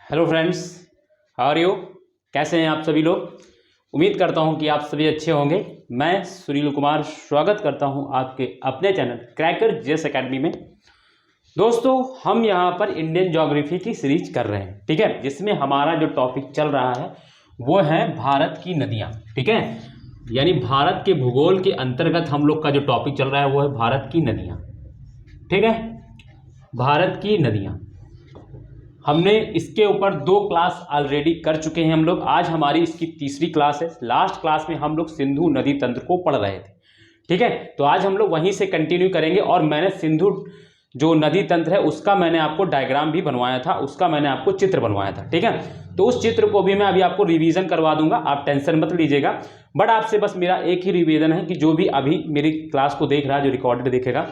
Hello friends, how are you. कैसे हैं आप सभी लोग। उम्मीद करता हूं कि आप सभी अच्छे होंगे। मैं सुनील कुमार स्वागत करता हूं आपके अपने चैनल क्रैकर जीएस एकेडमी में। दोस्तों, हम यहां पर इंडियन ज्योग्राफी की सीरीज कर रहे हैं, ठीक है, जिसमें हमारा जो टॉपिक चल रहा है वो है भारत की नदियां, ठीक है। यानी भारत के भूगोल के अंतर्गत हम लोग का जो टॉपिक चल रहा है वो है भारत की नदियां, ठीक है, भारत की नदियां। हमने इसके ऊपर 2 क्लास ऑलरेडी कर चुके हैं हम लोग। आज हमारी इसकी तीसरी क्लास है। लास्ट क्लास में हम लोग सिंधु नदी तंत्र को पढ़ रहे थे, ठीक है। तो आज हम लोग वहीं से कंटिन्यू करेंगे। और मैंने सिंधु जो नदी तंत्र है उसका मैंने आपको डायग्राम भी बनवाया था, उसका मैंने आपको चित्र बनवाया था, ठीक है। तो उस चित्र को भी मैं अभी आपको रिवीजन करवा दूंगा, आप टेंशन मत लीजिएगा। बट आपसे बस मेरा एक ही रिवीजन है कि जो भी अभी मेरी क्लास को देख रहा है, जो रिकॉर्डेड देखेगा,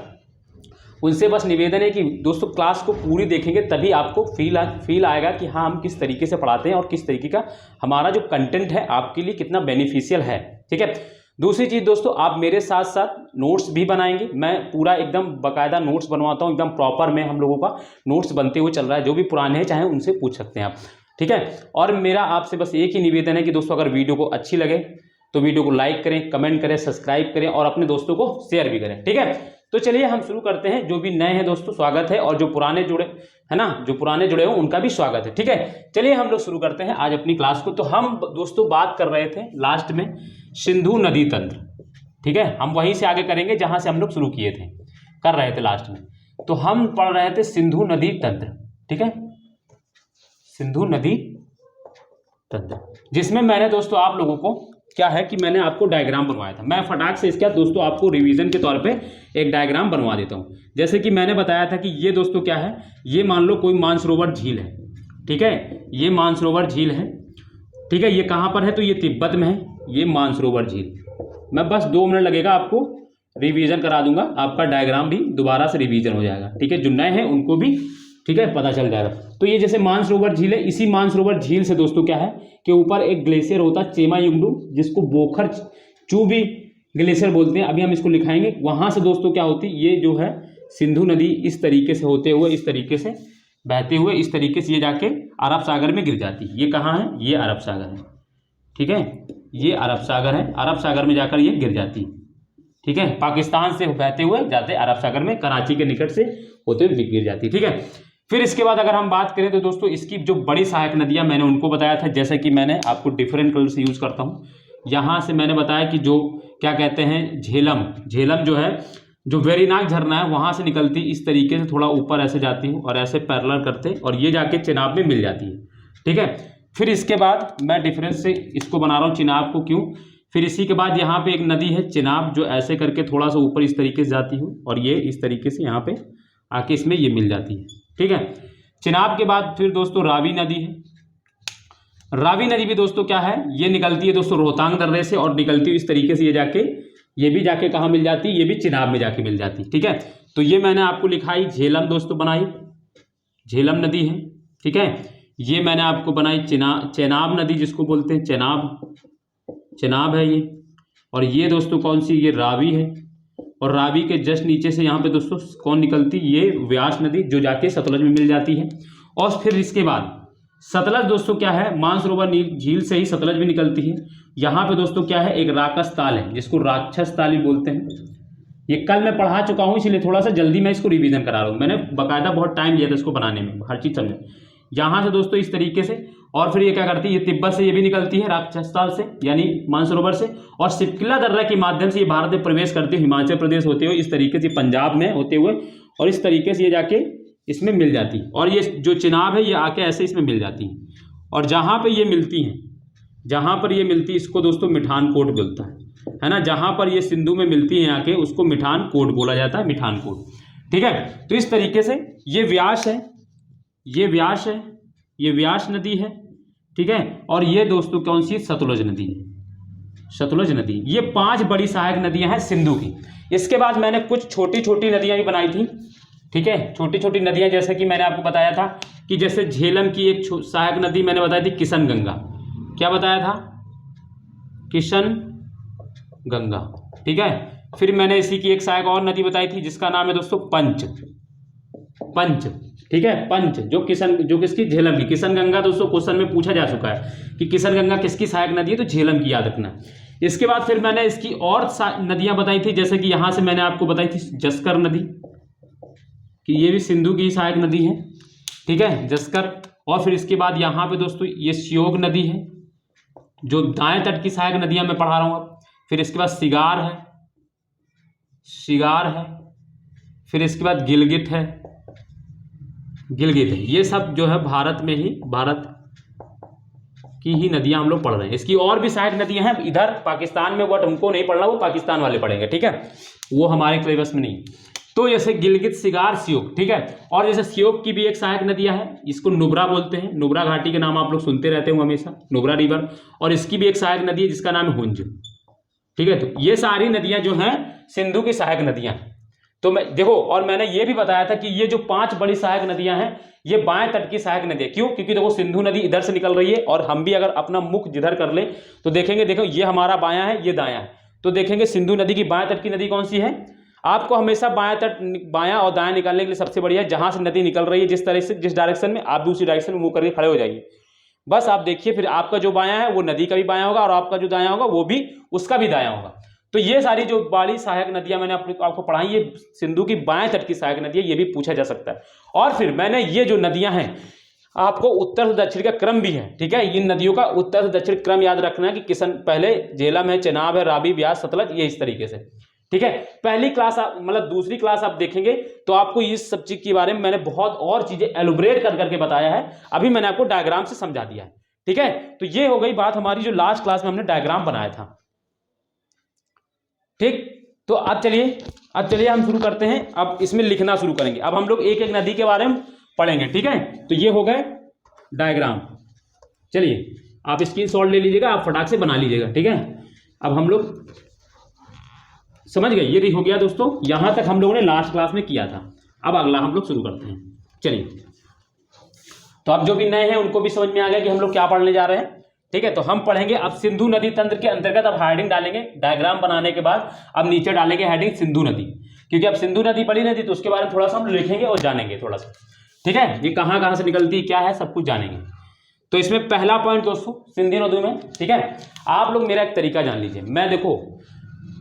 उनसे बस निवेदन है कि दोस्तों क्लास को पूरी देखेंगे तभी आपको फील आएगा कि हाँ हम किस तरीके से पढ़ाते हैं और किस तरीके का हमारा जो कंटेंट है आपके लिए कितना बेनिफिशियल है, ठीक है। दूसरी चीज़ दोस्तों, आप मेरे साथ साथ नोट्स भी बनाएंगे। मैं पूरा एकदम बाकायदा नोट्स बनवाता हूँ, एकदम प्रॉपर में हम लोगों का नोट्स बनते हुए चल रहा है। जो भी पुराने हैं चाहे उनसे पूछ सकते हैं आप, ठीक है। और मेरा आपसे बस एक ही निवेदन है कि दोस्तों अगर वीडियो को अच्छी लगे तो वीडियो को लाइक करें, कमेंट करें, सब्सक्राइब करें और अपने दोस्तों को शेयर भी करें, ठीक है। तो चलिए हम शुरू करते हैं। जो भी नए हैं दोस्तों स्वागत है, और जो पुराने जुड़े है ना, जो पुराने जुड़े हो उनका भी स्वागत है, ठीक है। चलिए हम लोग शुरू करते हैं आज अपनी क्लास को। तो हम दोस्तों बात कर रहे थे लास्ट में सिंधु नदी तंत्र, ठीक है। हम वहीं से आगे करेंगे जहां से हम लोग शुरू किए थे, कर रहे थे लास्ट में। तो हम पढ़ रहे थे सिंधु नदी तंत्र, ठीक है, सिंधु नदी तंत्र, जिसमें मैंने दोस्तों आप लोगों को क्या है कि मैंने आपको डायग्राम बनवाया था। मैं फटाक से इसका दोस्तों आपको रिवीजन के तौर पे एक डायग्राम बनवा देता हूं। जैसे कि मैंने बताया था कि ये दोस्तों क्या है, ये मान लो कोई मानसरोवर झील है, ठीक है, ये मानसरोवर झील है, ठीक है। ये कहां पर है, तो ये तिब्बत में है, ये मानसरोवर झील। मैं बस 2 मिनट लगेगा, आपको रिवीजन करा दूंगा, आपका डायग्राम भी दोबारा से रिवीजन हो जाएगा, ठीक है। जो नए हैं उनको भी, ठीक है, पता चल जाएगा। तो ये जैसे मानसरोवर झील है, इसी मानसरोवर झील से दोस्तों क्या है कि ऊपर एक ग्लेशियर होता है चेमायुंगडू, जिसको बोखर चूबी ग्लेशियर बोलते हैं। अभी हम इसको लिखाएंगे। वहां से दोस्तों क्या होती है, ये जो है सिंधु नदी इस तरीके से होते हुए, इस तरीके से बहते हुए, इस तरीके से ये जाके अरब सागर में गिर जाती है। ये कहाँ है, ये अरब सागर है, ठीक है, ये अरब सागर है। अरब सागर में जाकर ये गिर जाती है, ठीक है। पाकिस्तान से बहते हुए जाते अरब सागर में, कराची के निकट से होते हुए गिर जाती है, ठीक है। फिर इसके बाद अगर हम बात करें तो दोस्तों इसकी जो बड़ी सहायक नदियां मैंने उनको बताया था, जैसे कि मैंने आपको डिफरेंट कलर से यूज करता हूं। यहां से मैंने बताया कि जो क्या कहते हैं, झेलम, झेलम जो है, जो वेरीनाग झरना है वहां से निकलती इस तरीके से थोड़ा ऊपर ऐसे जाती हूँ और ऐसे पैरेलल करते और ये जाके चिनाब में मिल जाती है, ठीक है। फिर इसके बाद मैं डिफरेंस से इसको बना रहा हूँ चिनाब को, क्यों। फिर इसी के बाद यहाँ पे एक नदी है चिनाब, जो ऐसे करके थोड़ा सा ऊपर इस तरीके से जाती हूँ और ये इस तरीके से यहाँ पे आके इसमें ये मिल जाती है, ठीक है। चिनाब के बाद फिर दोस्तों रावी नदी है। रावी नदी भी दोस्तों क्या है, ये निकलती है दोस्तों रोहतांग दर्रे से और निकलती है इस तरीके से, ये भी जाके कहाँ मिल जाती है, ये भी चिनाब में जाके मिल जाती है, ठीक है। तो ये मैंने आपको लिखाई झेलम दोस्तों बनाई, झेलम नदी है, ठीक है। ये मैंने आपको बनाई चेनाब नदी, जिसको बोलते हैं चेनाब, चेनाब है ये। और ये दोस्तों कौन सी, ये रावी है। और रावी के जस्ट नीचे से यहाँ पे दोस्तों कौन निकलती, ये व्यास नदी, जो जाके सतलज में मिल जाती है। और फिर इसके बाद सतलज दोस्तों क्या है, मानसरोवर झील से ही सतलज भी निकलती है। यहाँ पे दोस्तों क्या है, एक राकस ताल है, जिसको राक्षस ताल भी बोलते हैं। ये कल मैं पढ़ा चुका हूँ, इसलिए थोड़ा सा जल्दी मैं इसको रिवीजन करा रहा हूँ। मैंने बाकायदा बहुत टाइम लिया था इसको बनाने में, हर चीज समझे। यहाँ से दोस्तों इस तरीके से, और फिर ये क्या करती है, ये तिब्बत से ये भी निकलती है राक्षसताल से, यानी मानसरोवर से, और सिपकिला दर्रा के माध्यम से ये भारत में प्रवेश करती है, हिमाचल प्रदेश होते हुए इस तरीके से पंजाब में होते हुए, और इस तरीके से ये जाके इसमें मिल जाती है। और ये जो चिनाब है ये आके ऐसे इसमें मिल जाती है। और जहाँ पे ये मिलती हैं, जहाँ पर ये मिलती है इसको दोस्तों मिठानकोट बोलता है ना। जहाँ पर ये सिंधु में मिलती है आके उसको मिठानकोट बोला जाता है, मिठानकोट, ठीक है। तो इस तरीके से ये व्यास है, ये व्यास है, ये व्यास नदी है, ठीक है। और ये दोस्तों कौन सी, सतलुज नदी है, सतलुज नदी। ये 5 बड़ी सहायक नदियां हैं सिंधु की। इसके बाद मैंने कुछ छोटी छोटी नदियां भी बनाई थी, ठीक है, छोटी छोटी नदियां, जैसे कि मैंने आपको बताया था कि जैसे झेलम की एक सहायक नदी मैंने बताई थी किशन गंगा। क्या बताया था, किशन गंगा, ठीक है। फिर मैंने इसी की एक सहायक और नदी बताई थी जिसका नाम है दोस्तों पंच, पंच, ठीक है, पंच जो किसकी, झेलम की। किशन गंगा दोस्तों क्वेश्चन में पूछा जा चुका है कि किशन गंगा किसकी सहायक नदी है, तो झेलम की, याद रखना। इसके बाद फिर मैंने इसकी और नदियां बताई थी, जैसे कि यहां से मैंने आपको बताई थी जस्कर नदी, कि ये भी सिंधु की सहायक नदी है, ठीक है, जस्कर। और फिर इसके बाद यहाँ पे दोस्तों ये श्योक नदी है, जो दाएं तट की सहायक नदियां मैं पढ़ा रहा हूं अब। फिर इसके बाद शिगार है, फिर इसके बाद गिलगित है। ये सब जो है भारत की ही नदियां हम लोग पढ़ रहे हैं। इसकी और भी सहायक नदियां हैं इधर पाकिस्तान में, बट हमको नहीं पढ़ना, वो पाकिस्तान वाले पढ़ेंगे, ठीक है, वो हमारे सिलेबस में नहीं। तो जैसे गिलगित, शिगार, श्योक, ठीक है। और जैसे श्योक की भी एक सहायक नदियां है, इसको नुब्रा बोलते हैं, नुब्रा घाटी के नाम आप लोग सुनते रहते हो हमेशा, नुब्रा रिवर। और इसकी भी एक सहायक नदी है जिसका नाम है हुंज, ठीक है। तो ये सारी नदियां जो हैं सिंधु की सहायक नदियां हैं। तो मैं देखो, और मैंने ये भी बताया था कि ये जो 5 बड़ी सहायक नदियां हैं ये बाएं तट की सहायक नदी है। क्यों? क्योंकि देखो सिंधु नदी इधर से निकल रही है, और हम भी अगर अपना मुख जिधर कर ले तो देखेंगे, देखो ये हमारा बायां है, ये दायां है, तो देखेंगे सिंधु नदी की बाएं तट की नदी कौन सी है। आपको हमेशा बायां और दायां निकालने के लिए सबसे बढ़िया है, जहां से नदी निकल रही है जिस तरह से, जिस डायरेक्शन में, आप भी उसी डायरेक्शन में मुंह करके खड़े हो जाइए। बस आप देखिए, फिर आपका जो बायां है वो नदी का भी बायां होगा, और आपका जो दायां होगा वो भी उसका भी दायां होगा। तो ये सारी जो बड़ी सहायक नदियां मैंने आपको पढ़ाई, ये सिंधु की बाएं तट की सहायक नदी है, ये भी पूछा जा सकता है। और फिर मैंने ये जो नदियां हैं आपको उत्तर से दक्षिण का क्रम भी है, ठीक है। इन नदियों का उत्तर से दक्षिण क्रम याद रखना है कि किशन पहले झेलम है, चेनाब है, रावी, ब्यास, सतलज, ये इस तरीके से, ठीक है। पहली क्लास मतलब दूसरी क्लास आप देखेंगे तो आपको इस सब चीज के बारे में मैंने बहुत और चीजें एलुब्रेट कर करके बताया है। अभी मैंने आपको डायग्राम से समझा दिया है, ठीक है। तो ये हो गई बात हमारी जो लास्ट क्लास में हमने डायग्राम बनाया था, ठीक। तो अब चलिए हम शुरू करते हैं। अब इसमें लिखना शुरू करेंगे। अब हम लोग एक एक नदी के बारे में पढ़ेंगे, ठीक है। तो ये हो गए डायग्राम। चलिए आप स्क्रीनशॉट ले लीजिएगा, आप फटाक से बना लीजिएगा, ठीक है। अब हम लोग समझ गए, ये हो गया दोस्तों, यहां तक हम लोगों ने लास्ट क्लास में किया था। अब अगला हम लोग शुरू करते हैं। चलिए, तो अब जो भी नए हैं उनको भी समझ में आ गया कि हम लोग क्या पढ़ने जा रहे हैं, ठीक है। तो हम पढ़ेंगे अब सिंधु नदी तंत्र के अंतर्गत। अब हेडिंग डालेंगे डायग्राम बनाने के बाद, अब नीचे डालेंगे हेडिंग सिंधु नदी, क्योंकि अब सिंधु नदी बड़ी नदी, तो उसके बारे में थोड़ा सा हम लिखेंगे और जानेंगे थोड़ा सा, ठीक है। ये कहाँ कहाँ से निकलती है, क्या है, सब कुछ जानेंगे। तो इसमें पहला पॉइंट दोस्तों सिंधु नदी में, ठीक है। आप लोग मेरा एक तरीका जान लीजिए। मैं देखो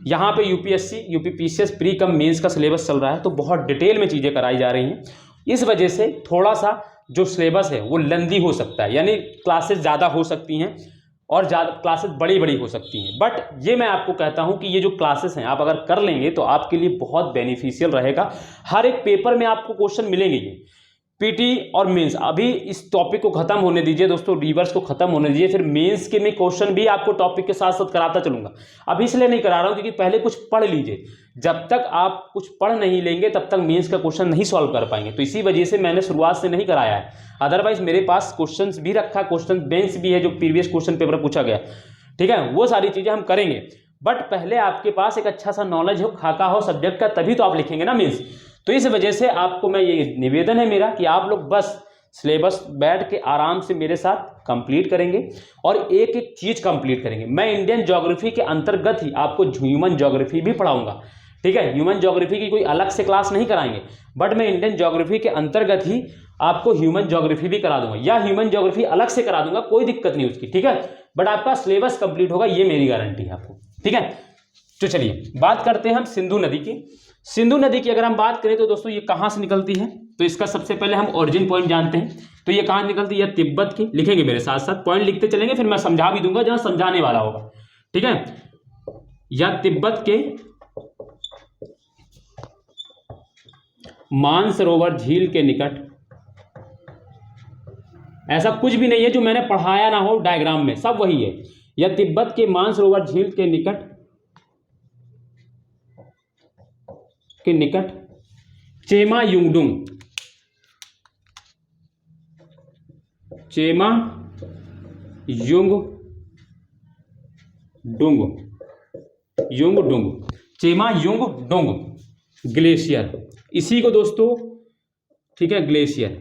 यहाँ पे UPSC UPPCS pre cum mains का सिलेबस चल रहा है, तो बहुत डिटेल में चीज़ें कराई जा रही हैं। इस वजह से थोड़ा सा जो सिलेबस है वो लेंदी हो सकता है, यानी क्लासेस ज़्यादा हो सकती हैं और ज़्यादा क्लासेस बड़ी बड़ी हो सकती हैं। बट ये मैं आपको कहता हूँ कि ये जो क्लासेस हैं आप अगर कर लेंगे तो आपके लिए बहुत बेनिफिशियल रहेगा। हर एक पेपर में आपको क्वेश्चन मिलेंगे, ये पीटी और मेंस। अभी इस टॉपिक को खत्म होने दीजिए दोस्तों, रिवर्स को खत्म होने दीजिए, फिर मेंस के में क्वेश्चन भी आपको टॉपिक के साथ साथ कराता चलूंगा। अभी इसलिए नहीं करा रहा हूं क्योंकि पहले कुछ पढ़ लीजिए। जब तक आप कुछ पढ़ नहीं लेंगे तब तक मेंस का क्वेश्चन नहीं सॉल्व कर पाएंगे। तो इसी वजह से मैंने शुरुआत से नहीं कराया है। अदरवाइज मेरे पास क्वेश्चन भी रखा, क्वेश्चन बैंक भी है जो प्रीवियस क्वेश्चन पेपर पूछा गया, ठीक है। वो सारी चीजें हम करेंगे, बट पहले आपके पास एक अच्छा सा नॉलेज हो, खाका हो सब्जेक्ट का, तभी तो आप लिखेंगे ना मेंस। तो इस वजह से आपको मैं ये निवेदन है मेरा कि आप लोग बस सिलेबस बैठ के आराम से मेरे साथ कंप्लीट करेंगे और एक एक चीज कंप्लीट करेंगे। मैं इंडियन ज्योग्राफी के अंतर्गत ही आपको ह्यूमन ज्योग्राफी भी पढ़ाऊंगा, ठीक है। ह्यूमन ज्योग्राफी की कोई अलग से क्लास नहीं कराएंगे, बट मैं इंडियन ज्योग्राफी के अंतर्गत ही आपको ह्यूमन ज्योग्राफी भी करा दूंगा, या ह्यूमन ज्योग्राफी अलग से करा दूंगा, कोई दिक्कत नहीं उसकी, ठीक है। बट आपका सिलेबस कंप्लीट होगा, ये मेरी गारंटी है आपको, ठीक है। तो चलिए बात करते हैं हम सिंधु नदी की। सिंधु नदी की अगर हम बात करें तो दोस्तों ये कहाँ से निकलती है, तो इसका सबसे पहले हम ओरिजिन पॉइंट जानते हैं। तो ये कहाँ निकलती है, तिब्बत की। लिखेंगे मेरे साथ साथ, पॉइंट लिखते चलेंगे, फिर मैं समझा भी दूंगा जहां समझाने वाला होगा, ठीक है। या तिब्बत के मानसरोवर झील के निकट, ऐसा कुछ भी नहीं है जो मैंने पढ़ाया ना हो डायग्राम में, सब वही है। या तिब्बत के मानसरोवर झील के निकट चेमा युंगडुंग, चेमा युंगडुंग ग्लेशियर, इसी को दोस्तों, ठीक है, ग्लेशियर,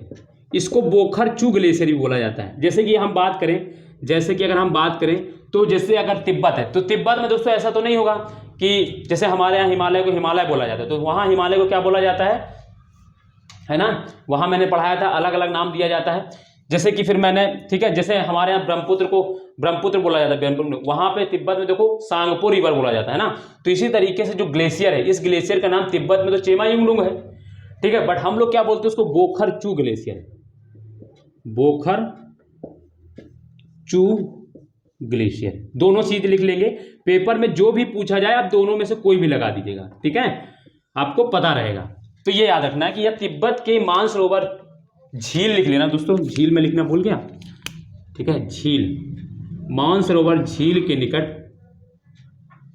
इसको बोखरचू ग्लेशियर भी बोला जाता है। जैसे कि हम बात करें, अगर हम बात करें तो जैसे अगर तिब्बत है तो तिब्बत में दोस्तों ऐसा तो नहीं होगा कि जैसे हमारे यहाँ हिमालय को हिमालय बोला जाता है, तो वहाँ हिमालय को क्या बोला जाता है, है ना, वहाँ मैंने पढ़ाया था, अलग अलग नाम दिया जाता है। जैसे कि फिर मैंने, ठीक है, जैसे हमारे यहाँ ब्रह्मपुत्र को ब्रह्मपुत्र बोला जाता है, ब्रह्मपुत्र, वहाँ पे तिब्बत में देखो सांगपो रिवर बोला जाता है ना। तो इसी तरीके से जो ग्लेशियर है, इस ग्लेशियर का नाम तिब्बत में तो चेमा युंगडुंग है, ठीक है, बट हम लोग क्या बोलते हैं उसको, बोखर चू ग्लेशियर, बोखर चू ग्लेशियर। दोनों चीज लिख लेंगे, पेपर में जो भी पूछा जाए आप दोनों में से कोई भी लगा दीजिएगा, ठीक है, आपको पता रहेगा। तो ये याद रखना है कि यह तिब्बत के मानसरोवर झील लिख लेना दोस्तों, झील में लिखना भूल गया, ठीक है, झील, मानसरोवर झील के निकट,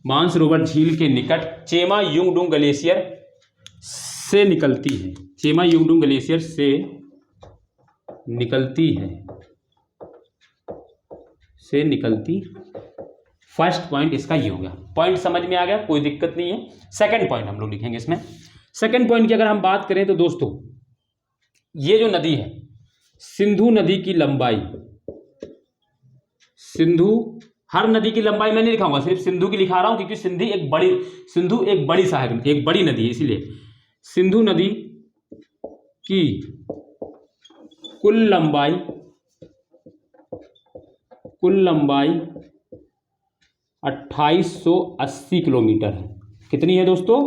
मानसरोवर झील के निकट चेमा युंगडुंग ग्लेशियर से निकलती है, चेमा युंगडुंग ग्लेशियर से निकलती है, से निकलती। फर्स्ट पॉइंट इसका ये हो गया, पॉइंट समझ में आ गया, कोई दिक्कत नहीं है। सेकंड पॉइंट हम लोग लिखेंगे इसमें। सेकंड पॉइंट की अगर हम बात करें तो दोस्तों, ये जो नदी है, सिंधु नदी की लंबाई, सिंधु, हर नदी की लंबाई मैं नहीं लिखाऊंगा, सिर्फ सिंधु की लिखा रहा हूं क्योंकि सिंधु एक बड़ी सहायक, एक बड़ी नदी है, इसीलिए सिंधु नदी की कुल लंबाई 2880 किलोमीटर है। कितनी है दोस्तों?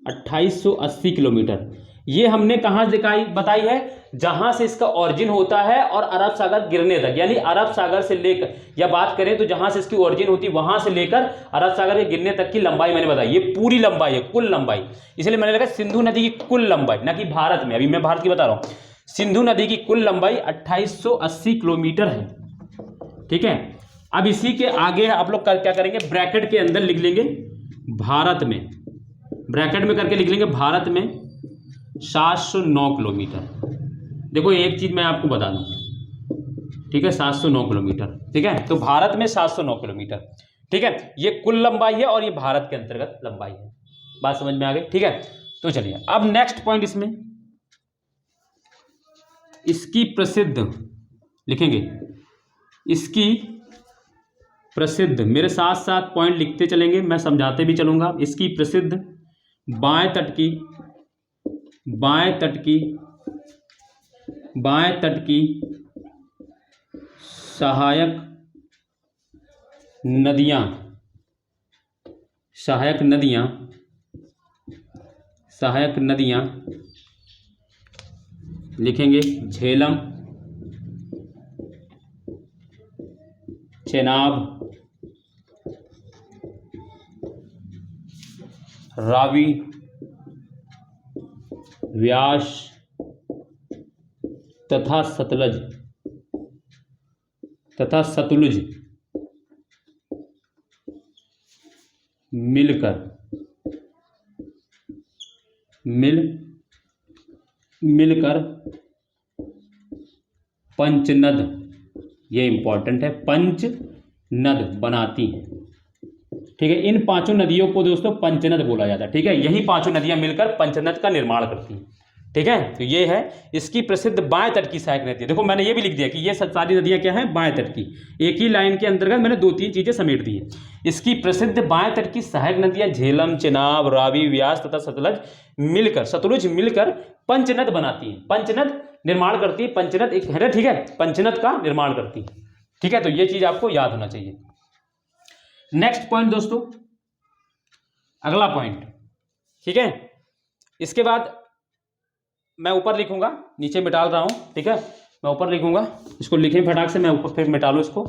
2880 किलोमीटर। ये हमने कहाँ बताई है? जहां से इसका ओरिजिन होता है और अरब सागर गिरने तक, यानी अरब सागर से लेकर, या बात करें तो जहां से इसकी ओरिजिन होती है वहां से लेकर अरब सागर के गिरने तक की लंबाई मैंने बताई। ये पूरी लंबाई है, कुल लंबाई, इसलिए मैंने लगा सिंधु नदी की कुल लंबाई, ना कि भारत में, अभी मैं भारत की बता रहा हूं। सिंधु नदी की कुल लंबाई 2880 किलोमीटर है, ठीक है। अब इसी के आगे आप लोग क्या करेंगे, ब्रैकेट के अंदर लिख लेंगे भारत में, ब्रैकेट में करके लिख लेंगे भारत में 709 किलोमीटर। देखो एक चीज मैं आपको बता दूं, ठीक है, 709 किलोमीटर, ठीक है, तो भारत में 709 किलोमीटर, ठीक है, ये कुल लंबाई है और ये भारत के अंतर्गत लंबाई है। बात समझ में आ गई, ठीक है। तो चलिए अब नेक्स्ट पॉइंट, इसमें इसकी प्रसिद्ध लिखेंगे, इसकी प्रसिद्ध, मेरे साथ साथ पॉइंट लिखते चलेंगे, मैं समझाते भी चलूंगा। इसकी प्रसिद्ध बाएं तट की सहायक नदियां लिखेंगे झेलम, चेनाब, रावी, व्यास तथा सतलुज मिलकर पंचनद, ये इंपॉर्टेंट है, पंचनद बनाती हैं, ठीक है। इन पांचों नदियों को दोस्तों पंचनद बोला जाता है, ठीक है। यही पांचों नदियां मिलकर पंचनद का निर्माण करती हैं, ठीक है। तो ये है इसकी प्रसिद्ध बाएं तट की सहायक नदी। देखो मैंने ये भी लिख दिया कि ये सारी नदियां क्या हैं, बाएं तट की। एक ही लाइन के अंतर्गत मैंने 2-3 चीजें समेट दी है। इसकी प्रसिद्ध बाएं तट की सहायक नदियां झेलम, चेनाब, रावी, व्यास तथा सतलुज मिलकर पंचनद बनाती है, पंचनद निर्माण करती है, पंचनद एक है, ठीक है, पंचनद का निर्माण करती है, ठीक है। तो ये चीज आपको याद होना चाहिए। नेक्स्ट पॉइंट दोस्तों, अगला पॉइंट, ठीक है। इसके बाद मैं ऊपर लिखूंगा, नीचे मिटा रहा हूं, ठीक है, मैं ऊपर लिखूंगा, इसको लिखें फटाक से, मैं ऊपर फिर मिटा लूं इसको,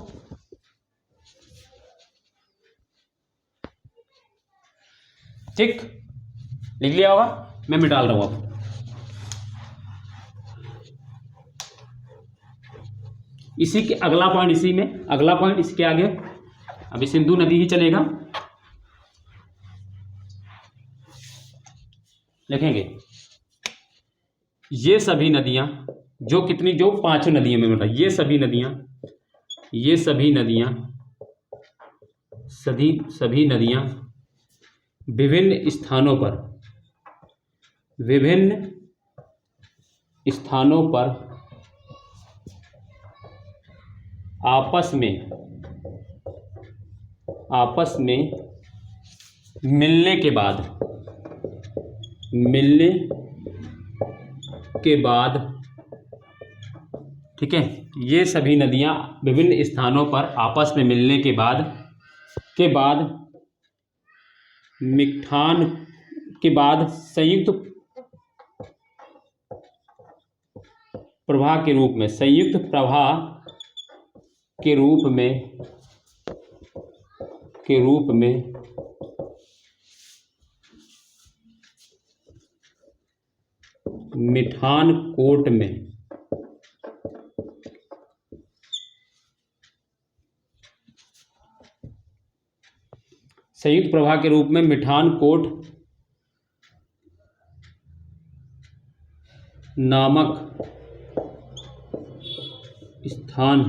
ठीक, लिख लिया होगा, मैं मिटा रहा हूं अब। इसी के अगला पॉइंट, इसी में अगला पॉइंट, इसके आगे अभी सिंधु नदी ही चलेगा, लिखेंगे ये सभी नदियां, जो कितनी, जो 5 नदियां में बताइए, ये सभी नदियां विभिन्न स्थानों पर आपस में मिलने के के बाद, ठीक है, ये सभी नदियां विभिन्न स्थानों पर आपस में मिलने के बाद मिठान के बाद संयुक्त प्रवाह के रूप में मिठान कोट में संयुक्त प्रवाह के रूप में मिठान कोट नामक स्थान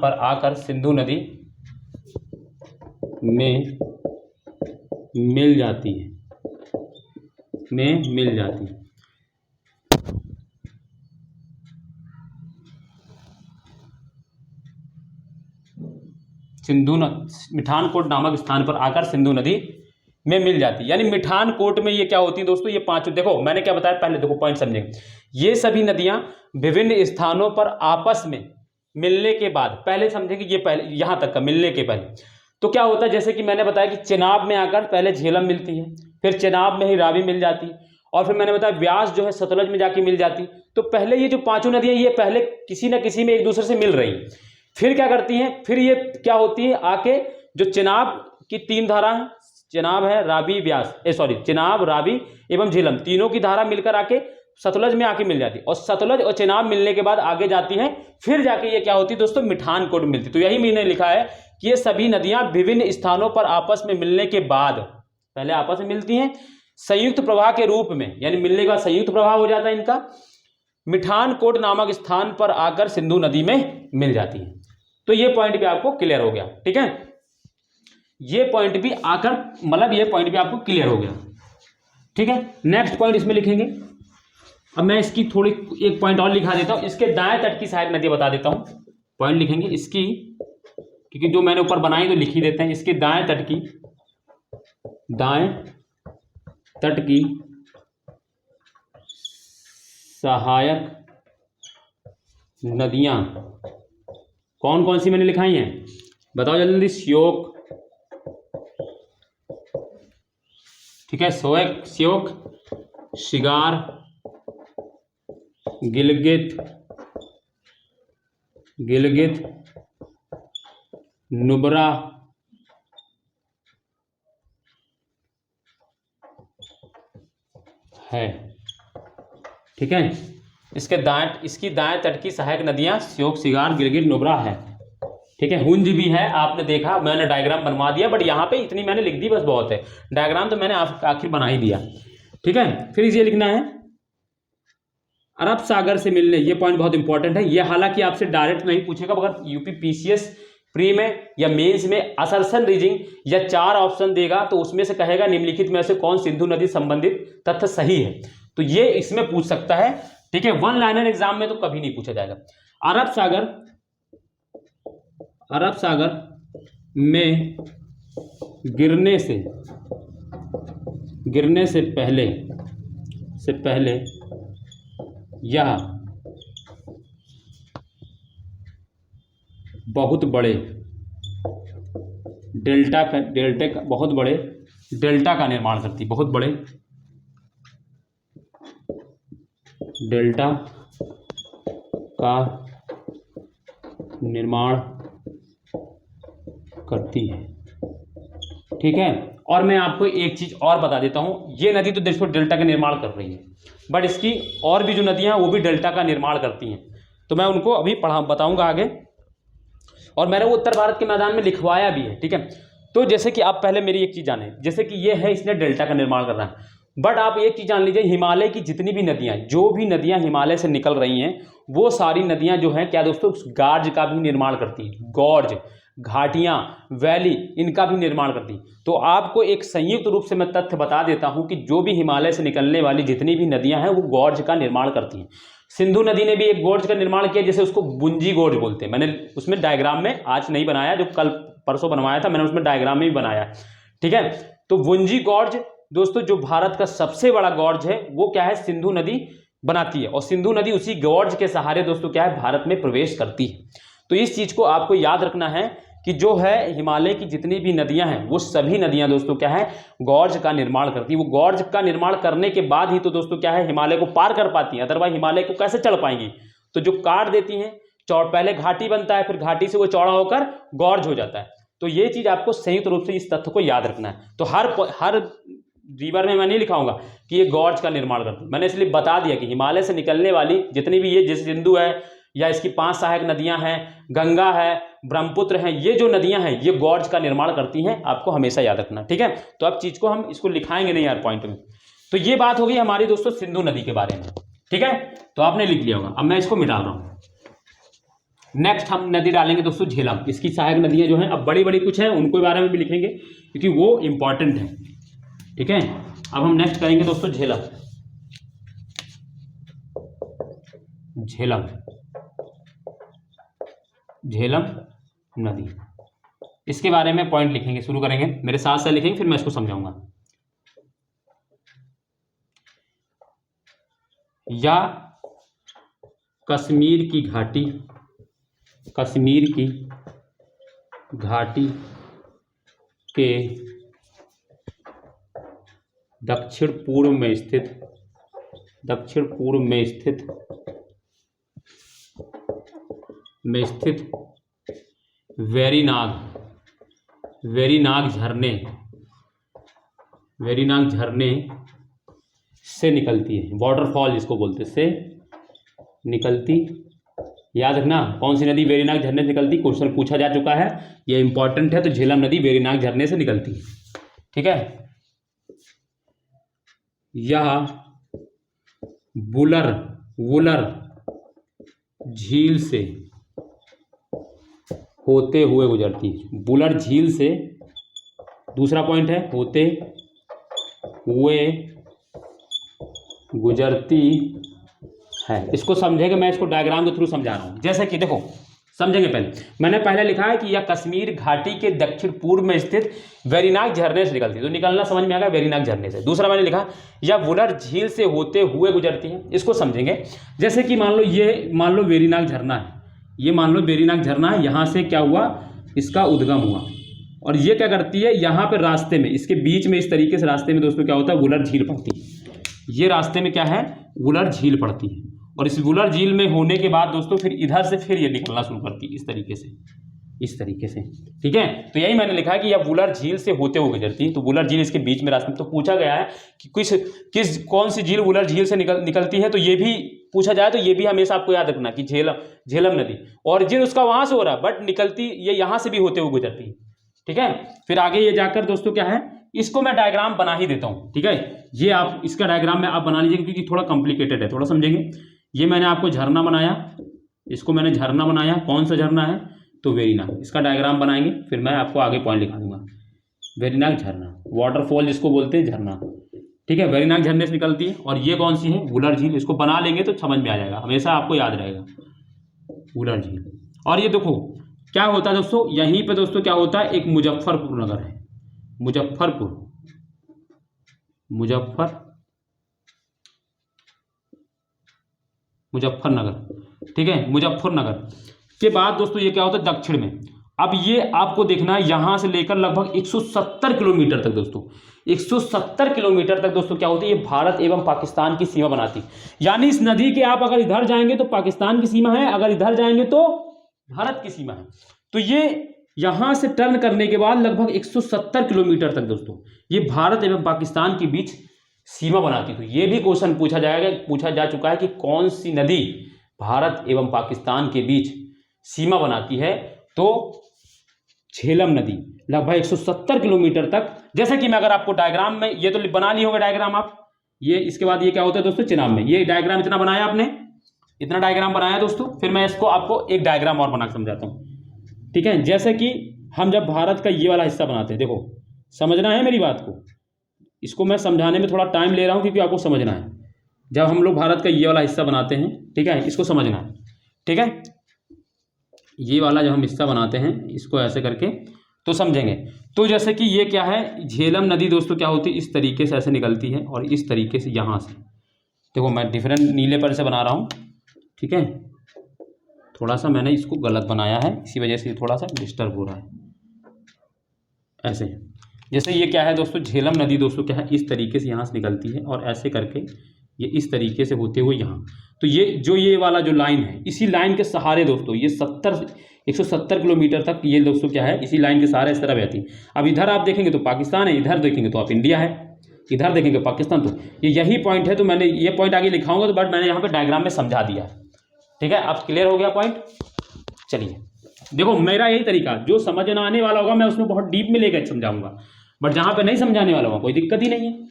पर आकर सिंधु नदी में मिल जाती है। मिठानकोट नामक स्थान पर आकर सिंधु नदी में मिल जाती है। यानी मिठानकोट में ये क्या होती है दोस्तों, ये पांचों, देखो मैंने क्या बताया, पहले देखो पॉइंट समझेंगे। ये सभी नदियां विभिन्न स्थानों पर आपस में मिलने के बाद, पहले समझेंगे ये पहले यहां तक का मिलने के पहले तो क्या होता है, जैसे कि मैंने बताया कि चेनाब में आकर पहले झेलम मिलती है, फिर चेनाब में ही रावी मिल जाती है, और फिर मैंने बताया व्यास जो है सतलज में जाके मिल जाती। तो पहले ये जो पांचों नदियां ये पहले किसी न किसी में एक दूसरे से मिल रही हैं, फिर क्या करती हैं, फिर ये क्या होती है, आके जो चेनाब की तीन धारा है, चेनाब है, रावी, व्यास, चेनाब, रावी एवं झेलम, तीनों की धारा मिलकर आके सतलज में आके मिल जाती है, और सतलज और चेनाब मिलने के बाद आगे जाती हैं, फिर जाके ये क्या होती है दोस्तों, मिठानकोट में मिलती। तो यही मैंने लिखा है कि ये सभी नदियां विभिन्न स्थानों पर आपस में मिलने के बाद, पहले आपस में मिलती हैं संयुक्त प्रवाह के रूप में, यानी मिलने के बाद संयुक्त प्रवाह हो जाता है इनका, मिठानकोट नामक स्थान पर आकर सिंधु नदी में मिल जाती है। तो ये पॉइंट भी आपको क्लियर हो गया, ठीक है, ये पॉइंट भी आकर मतलब ये पॉइंट भी आपको क्लियर हो गया, ठीक है। नेक्स्ट पॉइंट इसमें लिखेंगे। अब मैं इसकी थोड़ी एक पॉइंट और लिखा देता हूं, इसके दाएं तट की सहायक नदी बता देता हूं, पॉइंट लिखेंगे इसकी, क्योंकि जो मैंने ऊपर बनाई तो लिख ही देते हैं। इसके दाएं तट की सहायक नदियां कौन कौन सी मैंने लिखाई हैं, बताओ जल्दी जल्दी। श्योक, ठीक है, श्योक, शिगार, गिलगित, नुब्रा, है, ठीक है। इसकी दाएं तट की सहायक नदियां श्योक, शिगार, गिलगित, नुब्रा है, ठीक है। हुंज भी है, आपने देखा, मैंने डायग्राम बनवा दिया, बट यहाँ पे इतनी मैंने लिख दी, बस बहुत है, डायग्राम तो मैंने आखिर बना ही दिया, ठीक है। फिर ये लिखना है अरब सागर से मिलने, ये पॉइंट बहुत इंपॉर्टेंट है। ये हालांकि आपसे डायरेक्ट नहीं पूछेगा, मगर यूपी पीसीएस प्री में या मेंस में असर्शन रीजिंग या 4 ऑप्शन देगा, तो उसमें से कहेगा निम्नलिखित में से कौन सिंधु नदी संबंधित तथ्य सही है, तो ये इसमें पूछ सकता है, ठीक है। वन लाइनर एग्जाम में तो कभी नहीं पूछा जाएगा। अरब सागर में गिरने से पहले यह बहुत बड़े डेल्टा का निर्माण करती, बहुत बड़े डेल्टा का निर्माण करती है, ठीक है। और मैं आपको एक चीज और बता देता हूं, ये नदी तो देखो डेल्टा का निर्माण कर रही है, बट इसकी और भी जो नदियां हैं वो भी डेल्टा का निर्माण करती हैं, तो मैं उनको अभी बताऊंगा आगे, और मैंने वो उत्तर भारत के मैदान में लिखवाया भी है, ठीक है। तो जैसे कि आप पहले मेरी एक चीज जाने, जैसे कि ये है, इसने डेल्टा का निर्माण कर रहा है, बट आप एक चीज जान लीजिए, हिमालय की जितनी भी नदियां, जो भी नदियां हिमालय से निकल रही हैं, वो सारी नदियां जो हैं क्या दोस्तों, गॉर्ज का भी निर्माण करती है। घाटियां, वैली, इनका भी निर्माण करती हैं। तो आपको एक संयुक्त रूप से मैं तथ्य बता देता हूं कि जो भी हिमालय से निकलने वाली जितनी भी नदियां हैं वो गॉर्ज का निर्माण करती हैं। सिंधु नदी ने भी एक गॉर्ज का निर्माण किया, जैसे उसको बुंजी गॉर्ज बोलते हैं। मैंने उसमें डायग्राम में आज नहीं बनाया, जो कल परसों बनवाया था मैंने, उसमें डायग्राम में भी बनाया। ठीक है, तो बुंजी गॉर्ज दोस्तों जो भारत का सबसे बड़ा गॉर्ज है वो क्या है, सिंधु नदी बनाती है, और सिंधु नदी उसी गॉर्ज के सहारे दोस्तों क्या है, भारत में प्रवेश करती है। तो इस चीज को आपको याद रखना है कि जो है हिमालय की जितनी भी नदियां हैं वो सभी नदियां दोस्तों क्या है, गॉर्ज का निर्माण करती है। वो गॉर्ज का निर्माण करने के बाद ही तो दोस्तों क्या है, हिमालय को पार कर पाती हैं, अदरवाइज हिमालय को कैसे चढ़ पाएंगी। तो जो काट देती हैं, पहले घाटी बनता है, फिर घाटी से वो चौड़ा होकर गॉर्ज हो जाता है। तो ये चीज आपको संयुक्त रूप से इस तथ्य को याद रखना है। तो हर रिवर में मैं नहीं लिखाऊंगा कि ये गॉर्ज का निर्माण करती है, मैंने इसलिए बता दिया कि हिमालय से निकलने वाली जितनी भी ये, जैसे सिंधु है या इसकी 5 सहायक नदियां हैं, गंगा है, ब्रह्मपुत्र हैं, ये जो नदियां हैं ये गॉर्ज का निर्माण करती हैं, आपको हमेशा याद रखना। ठीक है, तो अब चीज को हम इसको लिखाएंगे नहीं यार पॉइंट में। तो ये बात होगी हमारी दोस्तों सिंधु नदी के बारे में। ठीक है, तो आपने लिख लिया होगा। अब मैं इसको मिटा रहा हूं। नेक्स्ट हम नदी डालेंगे दोस्तों झेलम। इसकी सहायक नदियां जो हैं अब बड़ी बड़ी कुछ हैं, उनको बारे में भी लिखेंगे क्योंकि वो इंपॉर्टेंट है। ठीक है, अब हम नेक्स्ट करेंगे दोस्तों झेलम। झेलम, झेलम नदी, इसके बारे में पॉइंट लिखेंगे, शुरू करेंगे, मेरे साथ साथ लिखेंगे, फिर मैं इसको समझाऊंगा। या कश्मीर की घाटी, कश्मीर की घाटी के दक्षिण पूर्व में स्थित, दक्षिण पूर्व में स्थित वेरीनाग, वेरीनाग झरने, वेरीनाग झरने से निकलती है, वाटरफॉल जिसको बोलते हैं, से निकलती। याद रखना कौन सी नदी वेरीनाग झरने से निकलती, क्वेश्चन पूछा जा चुका है, ये इंपॉर्टेंट है। तो झेलम नदी वेरीनाग झरने से निकलती है। ठीक है, यह वुलर झील से होते हुए गुजरती है। बुलर झील से, दूसरा पॉइंट है, होते हुए गुजरती है। इसको समझेंगे, मैं इसको डायग्राम के थ्रू समझा रहा हूं। जैसे कि देखो समझेंगे, मैंने पहले लिखा है कि यह कश्मीर घाटी के दक्षिण पूर्व में स्थित वेरीनाग झरने से निकलती है, तो निकलना समझ में आ गया वेरीनाग झरने से। दूसरा मैंने लिखा यह वुलर झील से होते हुए गुजरती है, इसको समझेंगे। जैसे कि मान लो वेरीनाग झरना है, ये मान लो वेरीनाग झरना है, यहाँ से क्या हुआ, इसका उद्गम हुआ, और ये क्या करती है, यहाँ पे रास्ते में, इसके बीच में इस तरीके से रास्ते में दोस्तों क्या होता है, वुलर झील पड़ती है। ये रास्ते में क्या है, वुलर झील पड़ती है, और इस वुलर झील में होने के बाद दोस्तों फिर इधर से फिर ये निकलना शुरू करती है, इस तरीके से, इस तरीके से। ठीक है, तो यही मैंने लिखा है कि यह वुलर झील से होते हुए गुजरती है। तो वुलर झील इसके बीच में रास्ते में, तो पूछा गया है कि कौन सी झील वुलर झील से निकलती है, तो ये भी पूछा जाए तो ये भी हमेशा आपको याद रखना कि झेलम नदी, ओरिजिन उसका वहां से हो रहा है बट निकलती ये यहां से भी होते हुए गुजरती है। ठीक है, फिर आगे ये जाकर दोस्तों क्या है, इसको मैं डायग्राम बना ही देता हूं। ठीक है, ये आप इसका डायग्राम में आप बना लीजिए क्योंकि थोड़ा कॉम्प्लिकेटेड है, थोड़ा समझेंगे। ये मैंने आपको झरना बनाया, इसको मैंने झरना बनाया, कौन सा झरना है, तो वेरीनाग, इसका डायग्राम बनाएंगे, फिर मैं आपको आगे पॉइंट लिखा दूंगा। वेरीनाग झरना, वाटरफॉल जिसको बोलते हैं, झरना। ठीक है, वेरीनाग झरने से निकलती है, और ये कौन सी है, वुलर झील। इसको बना लेंगे तो समझ में आ जाएगा, हमेशा आपको याद रहेगा वुलर झील। और ये देखो क्या होता है दोस्तों, यहीं पे दोस्तों क्या होता है, एक मुजफ्फरपुर नगर है, मुजफ्फरनगर। ठीक है, मुजफ्फरनगर के बाद दोस्तों ये क्या होता है, दक्षिण में। अब ये आपको देखना है, यहां से लेकर लगभग 170 किलोमीटर तक दोस्तों, 170 किलोमीटर तक दोस्तों क्या होती है, ये भारत एवं पाकिस्तान की सीमा बनाती है। यानी इस नदी के आप अगर इधर जाएंगे तो पाकिस्तान की सीमा है, अगर इधर जाएंगे तो भारत की सीमा है। तो ये यहां से टर्न करने के बाद लगभग 170 किलोमीटर तक दोस्तों ये भारत एवं पाकिस्तान के बीच सीमा बनाती। तो ये भी क्वेश्चन पूछा जा चुका है कि कौन सी नदी भारत एवं पाकिस्तान के बीच सीमा बनाती है, तो झेलम नदी लगभग 170 किलोमीटर तक। जैसे कि मैं अगर आपको डायग्राम में, ये तो बना ली होगा डायग्राम आप, ये इसके बाद ये क्या होता है दोस्तों, चिनाब में। ये डायग्राम इतना बनाया आपने, इतना डायग्राम बनाया दोस्तों। फिर मैं इसको आपको एक डायग्राम और बना के समझाता हूं। ठीक है। जैसे कि हम जब भारत का ये वाला हिस्सा बनाते हैं, देखो समझना है मेरी बात को, इसको मैं समझाने में थोड़ा टाइम ले रहा हूँ क्योंकि आपको समझना है। जब हम लोग भारत का ये वाला हिस्सा बनाते हैं, ठीक है, इसको समझना है, ठीक है। ये वाला जब हम हिस्सा बनाते हैं इसको ऐसे करके तो समझेंगे। तो जैसे कि ये क्या है, झेलम नदी दोस्तों क्या होती है, इस तरीके से ऐसे निकलती है और इस तरीके से यहाँ से, देखो मैं डिफरेंट नीले पर से बना रहा हूँ, ठीक है। थोड़ा सा मैंने इसको गलत बनाया है, इसी वजह से थोड़ा सा डिस्टर्ब हो रहा है। ऐसे जैसे ये क्या है दोस्तों, झेलम नदी दोस्तों क्या है, इस तरीके से यहाँ से निकलती है और ऐसे करके ये इस तरीके से होते हुए यहाँ, तो ये वाला जो लाइन है, इसी लाइन के सहारे दोस्तों ये 170 किलोमीटर तक ये दोस्तों क्या है, इसी लाइन के सहारे इस तरह बहती है। अब इधर आप देखेंगे तो पाकिस्तान है, इधर देखेंगे तो आप इंडिया है, इधर देखेंगे पाकिस्तान, तो ये यही पॉइंट है। तो मैंने ये पॉइंट आगे लिखाऊंगा तो बट मैंने यहाँ पे डायग्राम में समझा दिया है, ठीक है। अब क्लियर हो गया पॉइंट। चलिए देखो मेरा यही तरीका, जो समझ ना आने वाला होगा मैं उसमें बहुत डीप में लेकर समझाऊंगा, बट जहाँ पे नहीं समझाने वाला होगा कोई दिक्कत ही नहीं है,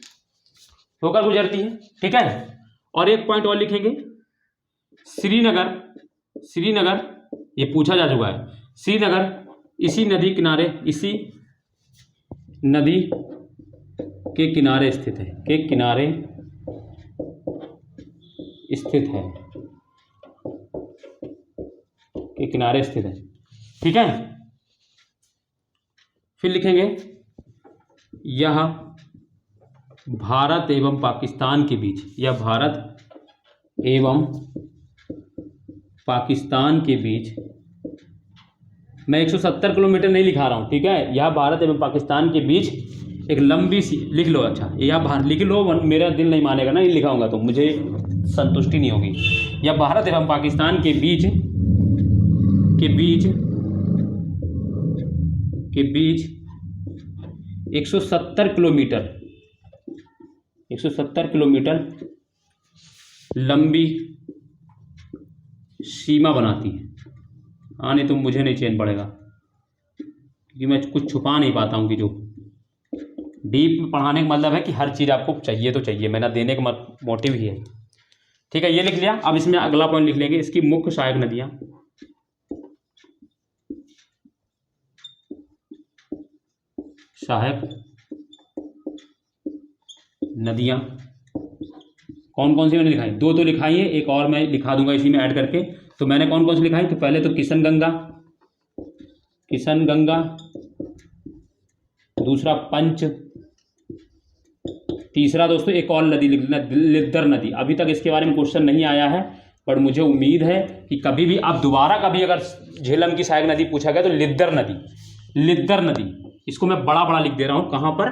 होकर गुजरती है, ठीक है। और एक पॉइंट और लिखेंगे, श्रीनगर ये पूछा जा चुका है, श्रीनगर इसी नदी के किनारे स्थित है, ठीक है। फिर लिखेंगे यह भारत एवं पाकिस्तान के बीच, या भारत एवं पाकिस्तान के बीच, मैं 170 किलोमीटर नहीं लिखा रहा हूँ, ठीक है। यह भारत एवं पाकिस्तान के बीच एक लंबी सी, लिख लो, अच्छा यह लिख लो, मेरा दिल नहीं मानेगा ना ये लिखाऊंगा तो मुझे संतुष्टि नहीं होगी। यह भारत एवं पाकिस्तान के बीच 170 किलोमीटर लंबी सीमा बनाती है। हाँ नहीं तो मुझे नहीं चैन पड़ेगा क्योंकि मैं कुछ छुपा नहीं पाता हूँ, कि जो डीप में पढ़ाने का मतलब है कि हर चीज़ आपको चाहिए तो चाहिए, मेरा देने का मोटिव ही है, ठीक है। ये लिख लिया। अब इसमें अगला पॉइंट लिख लेंगे, इसकी मुख्य सहायक नदियाँ कौन कौन सी मैंने लिखाई, दो तो लिखाई है, एक और मैं लिखा दूंगा इसी में ऐड करके। तो मैंने कौन कौन सी लिखाई, तो पहले तो किशन गंगा, दूसरा पंच, तीसरा दोस्तों एक और नदी लिखना, लिद्दर नदी। अभी तक इसके बारे में क्वेश्चन नहीं आया है, पर मुझे उम्मीद है कि कभी भी आप दोबारा कभी अगर झेलम की सहायक नदी पूछा गया तो लिद्दर नदी, इसको मैं बड़ा बड़ा लिख दे रहा हूं, कहां पर,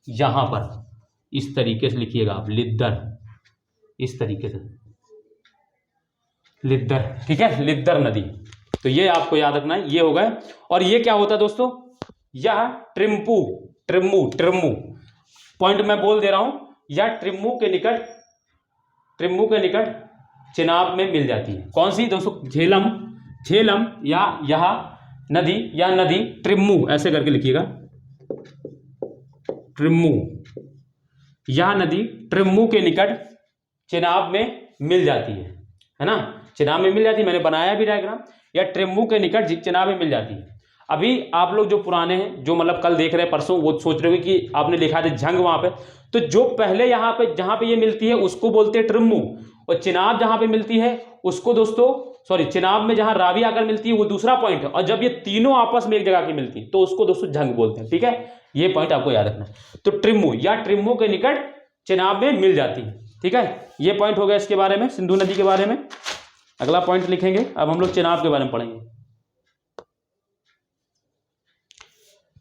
यहां पर, इस तरीके से लिखिएगा आप, लिद्दर, इस तरीके से लिद्दर, ठीक है, लिद्दर नदी। तो ये आपको याद रखना है, ये हो गए। और ये क्या होता है दोस्तों, यह ट्रिम्मू पॉइंट मैं बोल दे रहा हूं, यह ट्रिम्मू के निकट चिनाब में मिल जाती है। कौन सी दोस्तों, झेलम या यह नदी ट्रिम्मू, ऐसे करके लिखिएगा, ट्रिम्मू, यह नदी ट्रिम्मू के निकट चिनाब में मिल जाती है ना, चिनाब में मिल जाती है, मैंने बनाया भी डायग्राम, या ट्रिम्मू के निकट चिनाब में मिल जाती है। अभी आप लोग जो पुराने हैं, जो मतलब कल देख रहे हैं, परसों, वो सोच रहे हो कि आपने लिखा था झंग वहां पे, तो जो पहले यहाँ पे जहां पे ये मिलती है उसको बोलते हैं ट्रिम्मू, और चिनाब जहां पे मिलती है उसको दोस्तों, सॉरी, चिनाब में जहां रावी आकर मिलती है वो दूसरा पॉइंट है, और जब ये तीनों आपस में एक जगह की मिलती है तो उसको दोस्तों झंग बोलते हैं, ठीक है। ये पॉइंट आपको याद रखना है। तो ट्रिम्मू या ट्रिम्मू के निकट चिनाब में मिल जाती है, ठीक है। ये पॉइंट हो गया इसके बारे में, सिंधु नदी के बारे में। अगला पॉइंट लिखेंगे, अब हम लोग चिनाब के बारे में पढ़ेंगे,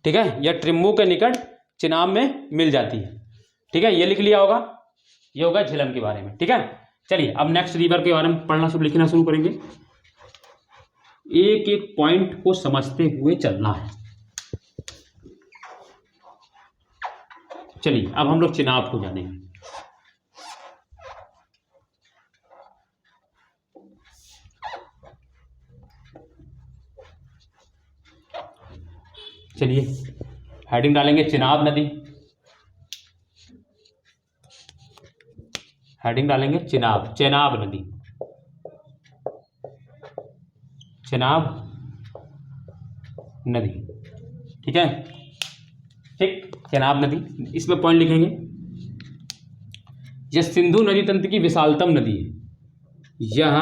ठीक है। यह ट्रिम्मू के निकट चिनाब में मिल जाती है, ठीक है, ये लिख लिया होगा। ये होगा झेलम के बारे में, ठीक है। चलिए अब नेक्स्ट रिवर के बारे में पढ़ना, सब लिखना शुरू करेंगे। एक एक पॉइंट को समझते हुए चलना है। चलिए अब हम लोग चिनाब को जानेंगे। चलिए हेडिंग डालेंगे चिनाब नदी, हेडिंग डालेंगे चेनाब नदी, चेनाब नदी, ठीक है, ठीक, चेनाब नदी, इसमें पॉइंट लिखेंगे। यह सिंधु नदी तंत्र की विशालतम नदी है, यह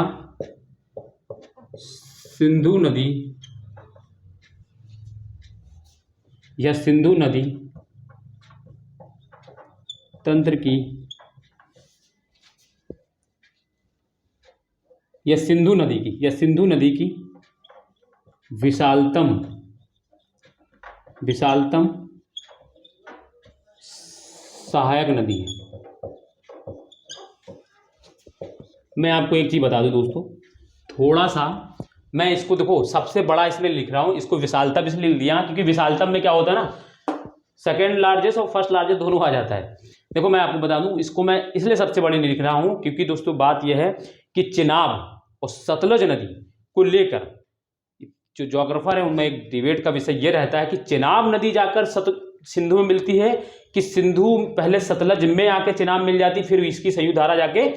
सिंधु नदी, यह सिंधु नदी तंत्र की, यह सिंधु नदी की, यह सिंधु नदी की विशालतम सहायक नदी है। मैं आपको एक चीज बता दूं दोस्तों, थोड़ा सा मैं इसको देखो सबसे बड़ा इसलिए लिख रहा हूं, इसको विशालतम इसलिए लिख दिया क्योंकि विशालतम में क्या होता है ना, सेकेंड लार्जेस्ट और फर्स्ट लार्जेस्ट दोनों आ जाता है। देखो मैं आपको बता दूं, इसको मैं इसलिए सबसे बड़ी नहीं लिख रहा हूं क्योंकि दोस्तों बात यह है कि चिनाब और सतलज नदी को लेकर जो ज्योग्राफर है उनमें एक डिबेट का विषय यह रहता है कि चिनाब नदी जाकर सिंधु में मिलती है कि सिंधु पहले सतलज में आके चिनाब मिल जाती, फिर इसकी संयुक्त धारा जाके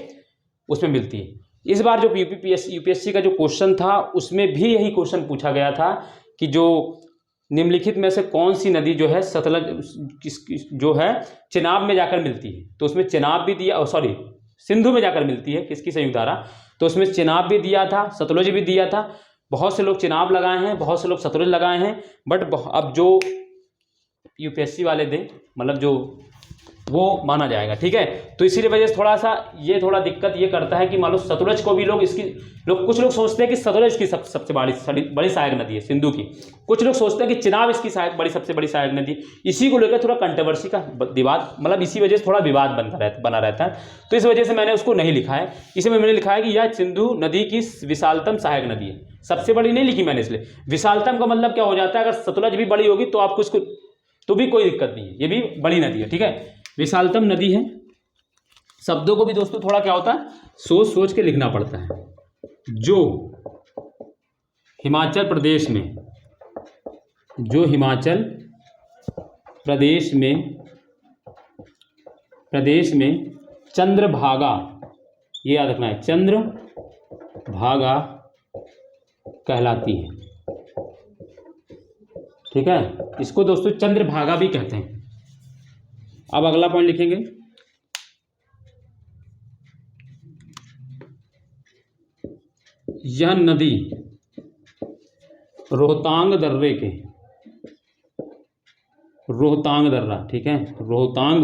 उसमें मिलती है। इस बार जो यूपीएससी का जो क्वेश्चन था उसमें भी यही क्वेश्चन पूछा गया था कि जो निम्नलिखित में से कौन सी नदी जो है सतलज जो है चिनाब में जाकर मिलती है, तो उसमें चिनाब भी दिया, सॉरी सिंधु में जाकर मिलती है किसकी संयुक्त धारा, तो उसमें चिनाब भी दिया था, सतलज भी दिया था। बहुत से लोग चिनाब लगाए हैं, बहुत से लोग सतलज लगाए हैं, बट अब जो यूपीएससी वाले दें मतलब जो वो माना जाएगा, ठीक है। तो इसीलिए वजह से थोड़ा सा ये थोड़ा दिक्कत ये करता है कि मान लो सतलज को भी लोग कुछ लोग सोचते हैं कि सतलज की सबसे बड़ी सहायक नदी है सिंधु की, कुछ लोग सोचते हैं कि चिनाब इसकी सबसे बड़ी सहायक नदी। इसी को लेकर थोड़ा कंट्रोवर्सी का विवाद, मतलब इसी वजह से थोड़ा विवाद बना रहता है, तो इस वजह से मैंने उसको नहीं लिखा है। इसमें मैंने लिखा है कि यह सिंधु नदी की विशालतम सहायक नदी है, सबसे बड़ी नहीं लिखी मैंने इसलिए। विशालतम का मतलब क्या हो जाता है, अगर सतलज भी बड़ी होगी तो आपको इसको तो भी कोई दिक्कत नहीं है, ये भी बड़ी नदी है, ठीक है, विशालतम नदी है। शब्दों को भी दोस्तों थोड़ा क्या होता है, सोच सोच के लिखना पड़ता है। जो हिमाचल प्रदेश में चंद्रभागा, ये याद रखना है, चंद्रभागा कहलाती है, ठीक है, इसको दोस्तों चंद्रभागा भी कहते हैं। अब अगला पॉइंट लिखेंगे, यह नदी रोहतांग दर्रा, ठीक है, रोहतांग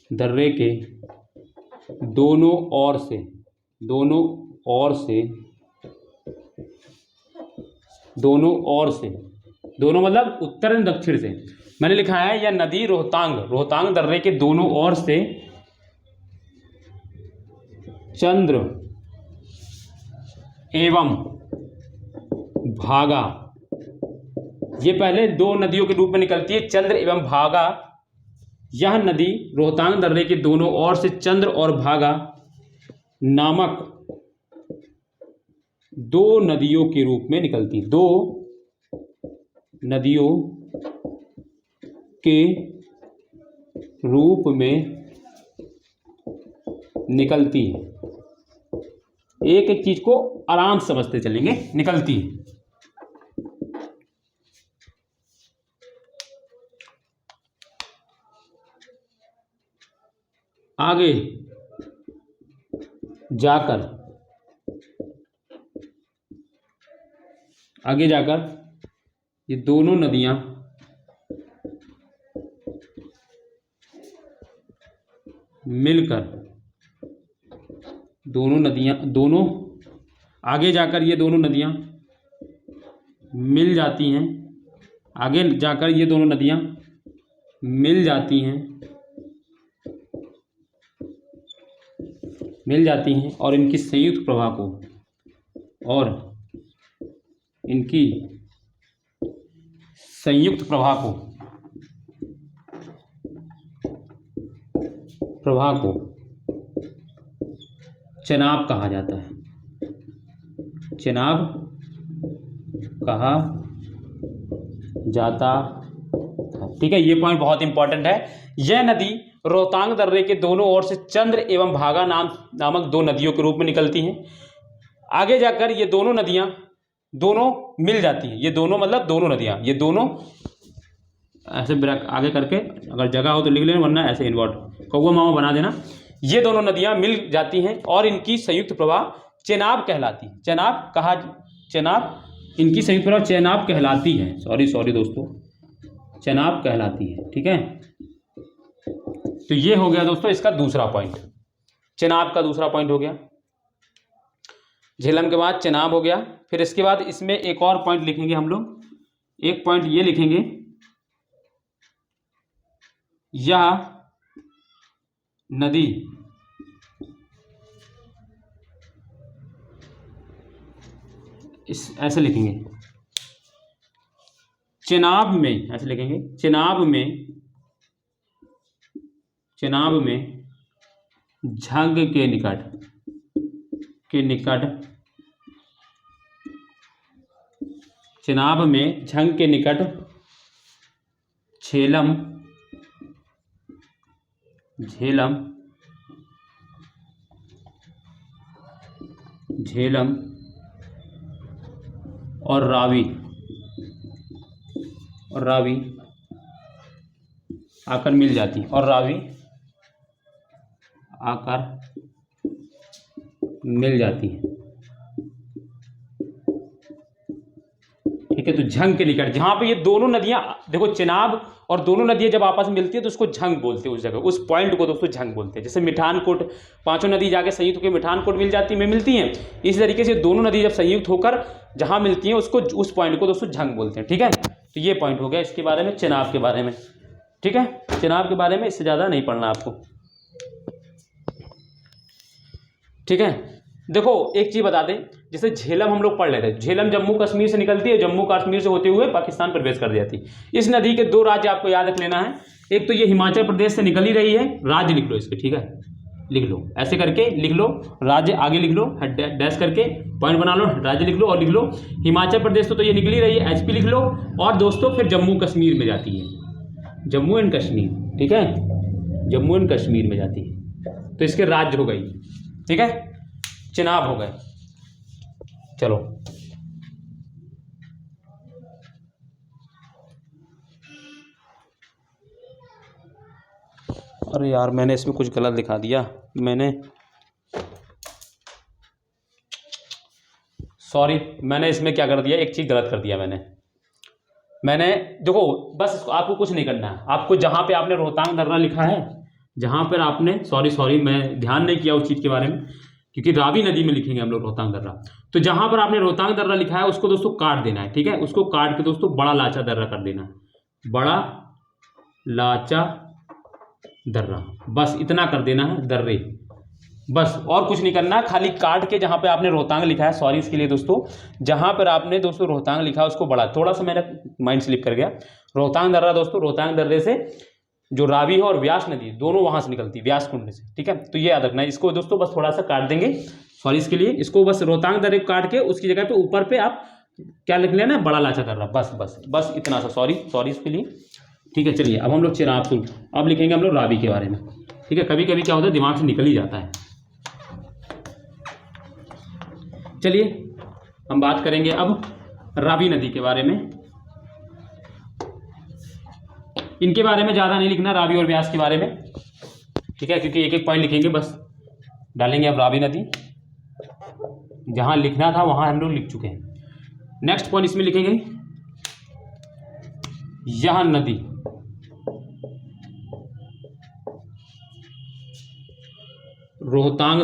दर्रे के दोनों ओर से दोनों मतलब उत्तर एवं दक्षिण से, मैंने लिखा है यह नदी रोहतांग दर्रे के दोनों ओर से चंद्र एवं भागा, ये पहले दो नदियों के रूप में निकलती है, चंद्र एवं भागा। यह नदी रोहतांग दर्रे के दोनों ओर से चंद्र और भागा नामक दो नदियों के रूप में निकलती, दो नदियों के रूप में निकलती है। एक एक चीज को आराम से समझते चलेंगे, निकलती है। आगे जाकर ये दोनों नदियां मिलकर आगे जाकर ये दोनों नदियां मिल जाती हैं, आगे जाकर ये दोनों नदियां मिल जाती हैं और इनकी संयुक्त प्रवाह को चेनाब कहा जाता है, चेनाब कहा जाता है, ठीक है। ये पॉइंट बहुत इंपॉर्टेंट है। यह नदी रोहतांग दर्रे के दोनों ओर से चंद्र एवं भागा नामक दो नदियों के रूप में निकलती हैं। आगे जाकर ये दोनों नदियां दोनों मिल जाती हैं, ये दोनों मतलब दोनों नदियां, ये दोनों ऐसे ब्रैक आगे करके अगर जगह हो तो लिख लेना, वरना ऐसे इन्वर्ट कौवा मामा बना देना। ये दोनों नदियां मिल जाती हैं और इनकी संयुक्त प्रवाह चेनाब कहलाती है। चेनाब इनकी संयुक्त प्रवाह चेनाब कहलाती है। सॉरी दोस्तों, चेनाब कहलाती है। ठीक है, तो ये हो गया दोस्तों इसका दूसरा पॉइंट, चेनाब का दूसरा पॉइंट हो गया। झेलम के बाद चेनाब हो गया। फिर इसके बाद इसमें एक और पॉइंट लिखेंगे हम लोग, एक पॉइंट ये लिखेंगे, यह नदी ऐसे लिखेंगे, चेनाब में, ऐसे लिखेंगे, चेनाब में झंग के निकट चेनाब में झंग के निकट झेलम और रावी आकर मिल जाती, और रावी आकर मिल जाती है। ठीक है, तो झंग के निकट, जहां पे ये दोनों नदियां, देखो चेनाब और दोनों नदियां जब आपस में मिलती है तो उसको झंग बोलते हैं, उस जगह उस पॉइंट को दोस्तों झंग बोलते हैं। जैसे मिठानकोट, पांचों नदी जाके संयुक्त होकर मिठानकोट मिलती हैं, इस तरीके से दोनों नदी जब संयुक्त होकर जहां मिलती हैं उसको, उस पॉइंट को दोस्तों झंग बोलते हैं। ठीक है, तो ये पॉइंट हो गया इसके बारे में, चेनाब के बारे में। ठीक है, चेनाब के बारे में इससे ज़्यादा नहीं पढ़ना आपको। ठीक है, देखो एक चीज़ बता दें, जैसे झेलम हम लोग पढ़ लेते हैं, झेलम जम्मू कश्मीर से निकलती है, जम्मू कश्मीर से होते हुए पाकिस्तान प्रवेश कर जाती है। इस नदी के दो राज्य आपको याद रख लेना है, एक तो ये हिमाचल प्रदेश से निकल ही रही है, राज्य लिख लो इसके। ठीक है, लिख लो, ऐसे करके लिख लो, राज्य आगे लिख लो, डैश करके पॉइंट बना लो, राज्य लिख लो और लिख लो हिमाचल प्रदेश तो ये निकल ही रही है, एचपी लिख लो। और दोस्तों फिर जम्मू कश्मीर में जाती है, जम्मू एंड कश्मीर। ठीक है, जम्मू एंड कश्मीर में जाती है, तो इसके राज्य हो गई। ठीक है, चेनाब हो गए। चलो अरे यार, मैंने इसमें कुछ गलत लिखा दिया, मैंने इसमें क्या कर दिया, एक चीज़ गलत कर दिया मैंने देखो, बस आपको कुछ नहीं करना है, आपको जहाँ पे आपने रोहतांग दर्रा लिखा है, जहाँ पर आपने सॉरी मैं ध्यान नहीं किया उस चीज़ के बारे में, क्योंकि रावी नदी में लिखेंगे हम लोग रोहतांग दर्रा, तो जहाँ पर आपने रोहतांग दर्रा लिखा है उसको दोस्तों काट देना है। ठीक है, उसको काट के दोस्तों बड़ा लाचा दर्रा कर देना है, बड़ा लाचा दर्रा, बस इतना कर देना है, दर्रे, बस और कुछ नहीं करना, खाली काट के जहाँ पे आपने रोहतांग लिखा है, सॉरी इसके लिए दोस्तों, जहाँ पर आपने दोस्तों रोहतांग लिखा है उसको बड़ा, थोड़ा सा मेरा माइंड स्लिप कर गया। रोहतांग दर्रा दोस्तों, रोहतांग दर्रे से जो रावी है और व्यास नदी दोनों वहाँ से निकलती है, व्यास कुंड से। ठीक है, तो ये याद रखना है, इसको दोस्तों बस थोड़ा सा काट देंगे, सॉरी इसके लिए, इसको बस रोहतांग दर्रे काट के उसकी जगह पे ऊपर पे आप क्या लिख लेना, बड़ा लाचा दर्रा, बस इतना सा, सॉरी इसके लिए। ठीक है, चलिए अब हम लोग चेनाब को, अब लिखेंगे हम लोग रावी के बारे में। ठीक है, कभी कभी क्या होता है दिमाग से निकल ही जाता है। चलिए हम बात करेंगे अब रावी नदी के बारे में। इनके बारे में ज़्यादा नहीं लिखना, रावी और व्यास के बारे में। ठीक है, क्योंकि एक एक पॉइंट लिखेंगे, बस डालेंगे अब रावी नदी, जहाँ लिखना था वहाँ हम लोग लिख चुके हैं। नेक्स्ट पॉइंट इसमें लिखेंगे, यह नदी रोहतांग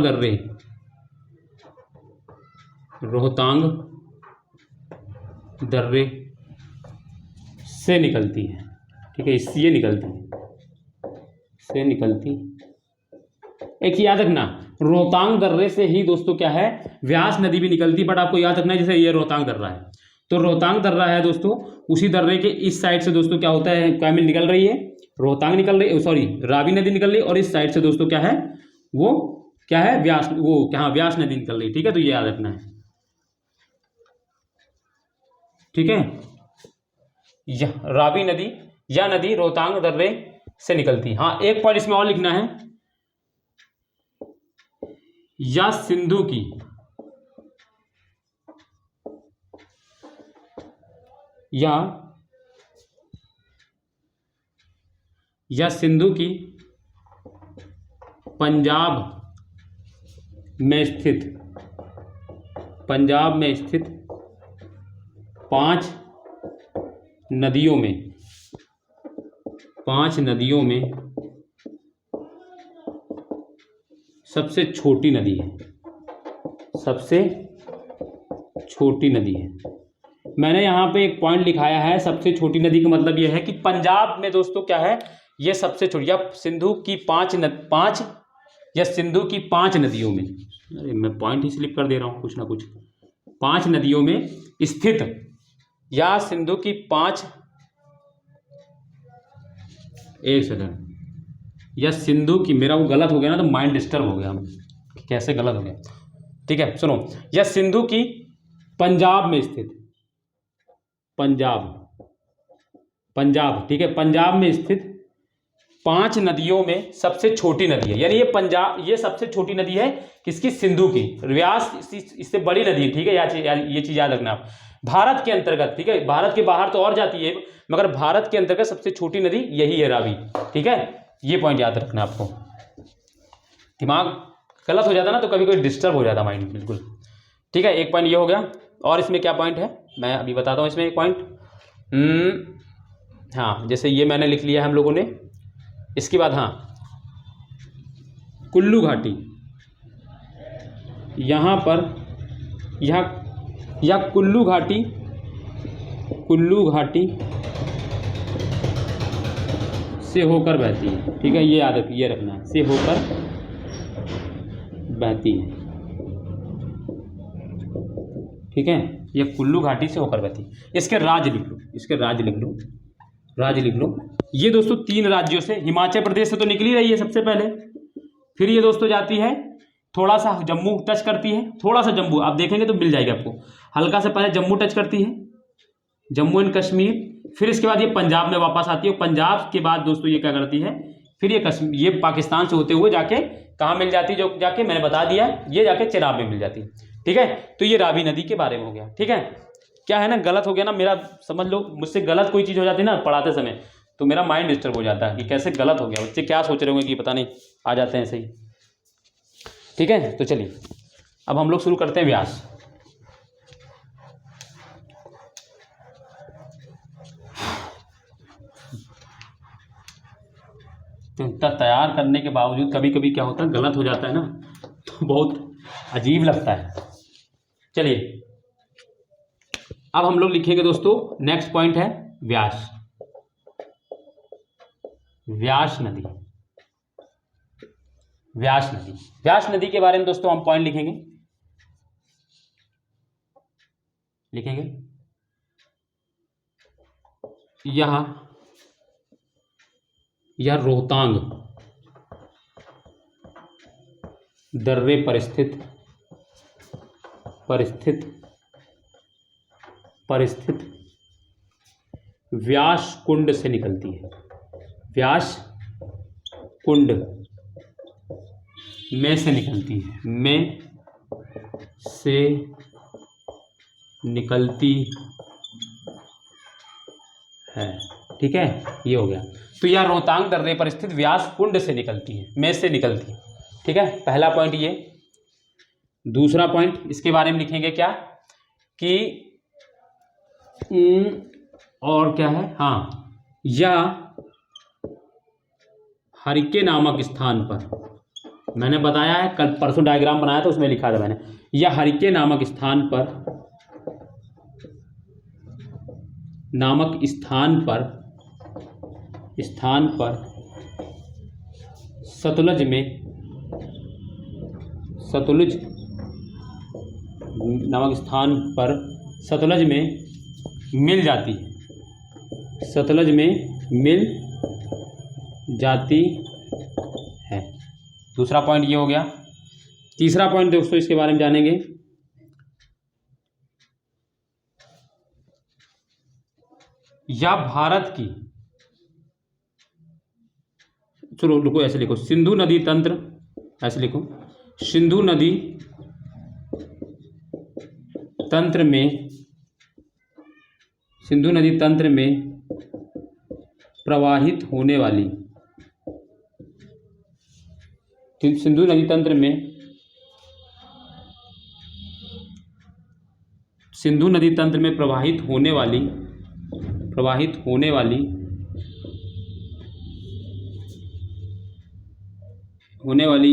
दर्रे से निकलती है। ठीक है, इससे निकलती। एक याद रखना, रोहतांग दर्रे से ही दोस्तों क्या है, व्यास नदी भी निकलती, बट आपको याद रखना है जैसे ये रोहतांग दर्रा है, तो रोहतांग दर्रा है दोस्तों, उसी दर्रे के इस साइड से दोस्तों क्या होता है, क्या मिल निकल रही है, रोहतांग निकल रही, सॉरी रावी नदी निकल रही, और इस साइड से दोस्तों क्या है, वो क्या है, व्यास नदी निकल रही। ठीक है, तो ये याद रखना है। ठीक है, यह रावी नदी, यह नदी रोहतांग दर्रे से निकलती। हाँ, एक पॉइंट इसमें और लिखना है, या सिंधु की या सिंधु की पंजाब में स्थित 5 नदियों में सबसे छोटी नदी है। मैंने यहाँ पे एक पॉइंट लिखाया है, सबसे छोटी नदी का मतलब यह है कि पंजाब में दोस्तों क्या है, ये सबसे छोटी, या सिंधु की 5 नदियों में, अरे मैं पॉइंट ही स्लिप कर दे रहा हूँ कुछ ना कुछ, 5 नदियों में स्थित, या सिंधु की 5, एक सेकंड, या सिंधु की, मेरा वो गलत हो गया ना तो माइंड डिस्टर्ब हो गया, कैसे गलत हो गया, ठीक है सुनो, या सिंधु की पंजाब में स्थित, पंजाब ठीक है, पंजाब में स्थित 5 नदियों में सबसे छोटी नदी है। यानी ये सबसे छोटी नदी है किसकी, सिंधु की, व्यास इससे बड़ी नदी है, ठीक है, ये चीज याद रखना आप, भारत के अंतर्गत, ठीक है, भारत के बाहर तो और जाती है, मगर भारत के अंतर्गत सबसे छोटी नदी यही है, रावी, ठीक है, ये पॉइंट याद रखना आपको। दिमाग गलत हो जाता ना तो कभी कोई डिस्टर्ब हो जाता माइंड, बिल्कुल, ठीक है, एक पॉइंट ये हो गया। और इसमें क्या पॉइंट है मैं अभी बताता हूँ, इसमें एक पॉइंट, हाँ, जैसे ये मैंने लिख लिया है हम लोगों ने, इसके बाद हाँ, कुल्लू घाटी, यहाँ पर यह कुल्लू घाटी से होकर बहती है, ठीक है, ये ये रखना है, से होकर बहती है, ठीक है, ये कुल्लू घाटी से होकर बहती है। इसके राज्य लिख लो, ये दोस्तों 3 राज्यों से, हिमाचल प्रदेश से तो निकली रही है सबसे पहले, फिर ये दोस्तों जाती है, थोड़ा सा जम्मू टच करती है, थोड़ा सा जम्मू आप देखेंगे तो मिल जाएगा आपको, हल्का से पहले जम्मू टच करती है, जम्मू एंड कश्मीर, फिर इसके बाद ये पंजाब में वापस आती है, पंजाब के बाद दोस्तों ये क्या करती है, फिर ये पाकिस्तान से होते हुए जाके कहाँ मिल जाती है, जो जाके मैंने बता दिया, ये जाके चिनाब में मिल जाती है, ठीक है। तो ये रावी नदी के बारे में हो गया, ठीक है। क्या है ना, गलत हो गया ना मेरा, समझ लो, मुझसे गलत कोई चीज़ हो जाती है ना पढ़ाते समय तो मेरा माइंड डिस्टर्ब हो जाता है कि कैसे गलत हो गया, बच्चे क्या सोच रहे होंगे कि पता नहीं, आ जाते हैं ऐसे ही, ठीक है। तो चलिए अब हम लोग शुरू करते हैं व्यास। तो इतना तैयार करने के बावजूद कभी कभी क्या होता है, गलत हो जाता है ना, तो बहुत अजीब लगता है। चलिए अब हम लोग लिखेंगे दोस्तों, नेक्स्ट पॉइंट है व्यास, व्यास नदी। व्यास नदी के बारे में दोस्तों हम पॉइंट लिखेंगे यह रोहतांग दर्रे पर स्थित व्यास कुंड से निकलती है, व्यास कुंड में से निकलती है, ठीक है, ये हो गया। तो यह रोहतांग दर्रे पर स्थित व्यास कुंड से निकलती है, में से निकलती है, ठीक है, पहला पॉइंट ये। दूसरा पॉइंट इसके बारे में लिखेंगे क्या कि और क्या है, हाँ, यह हरिके नामक स्थान पर, मैंने बताया है कल परसों डायग्राम बनाया था उसमें लिखा था मैंने, यह हरिके नामक स्थान पर सतलुज नामक स्थान पर सतलुज में मिल जाती है, दूसरा पॉइंट ये हो गया। तीसरा पॉइंट दोस्तों इसके बारे में जानेंगे, या भारत की, चलो रुको ऐसे लिखो, सिंधु नदी तंत्र, ऐसे लिखो, सिंधु नदी तंत्र में सिंधु नदी तंत्र में प्रवाहित होने वाली, सिंधु नदी तंत्र में, सिंधु नदी तंत्र में प्रवाहित होने वाली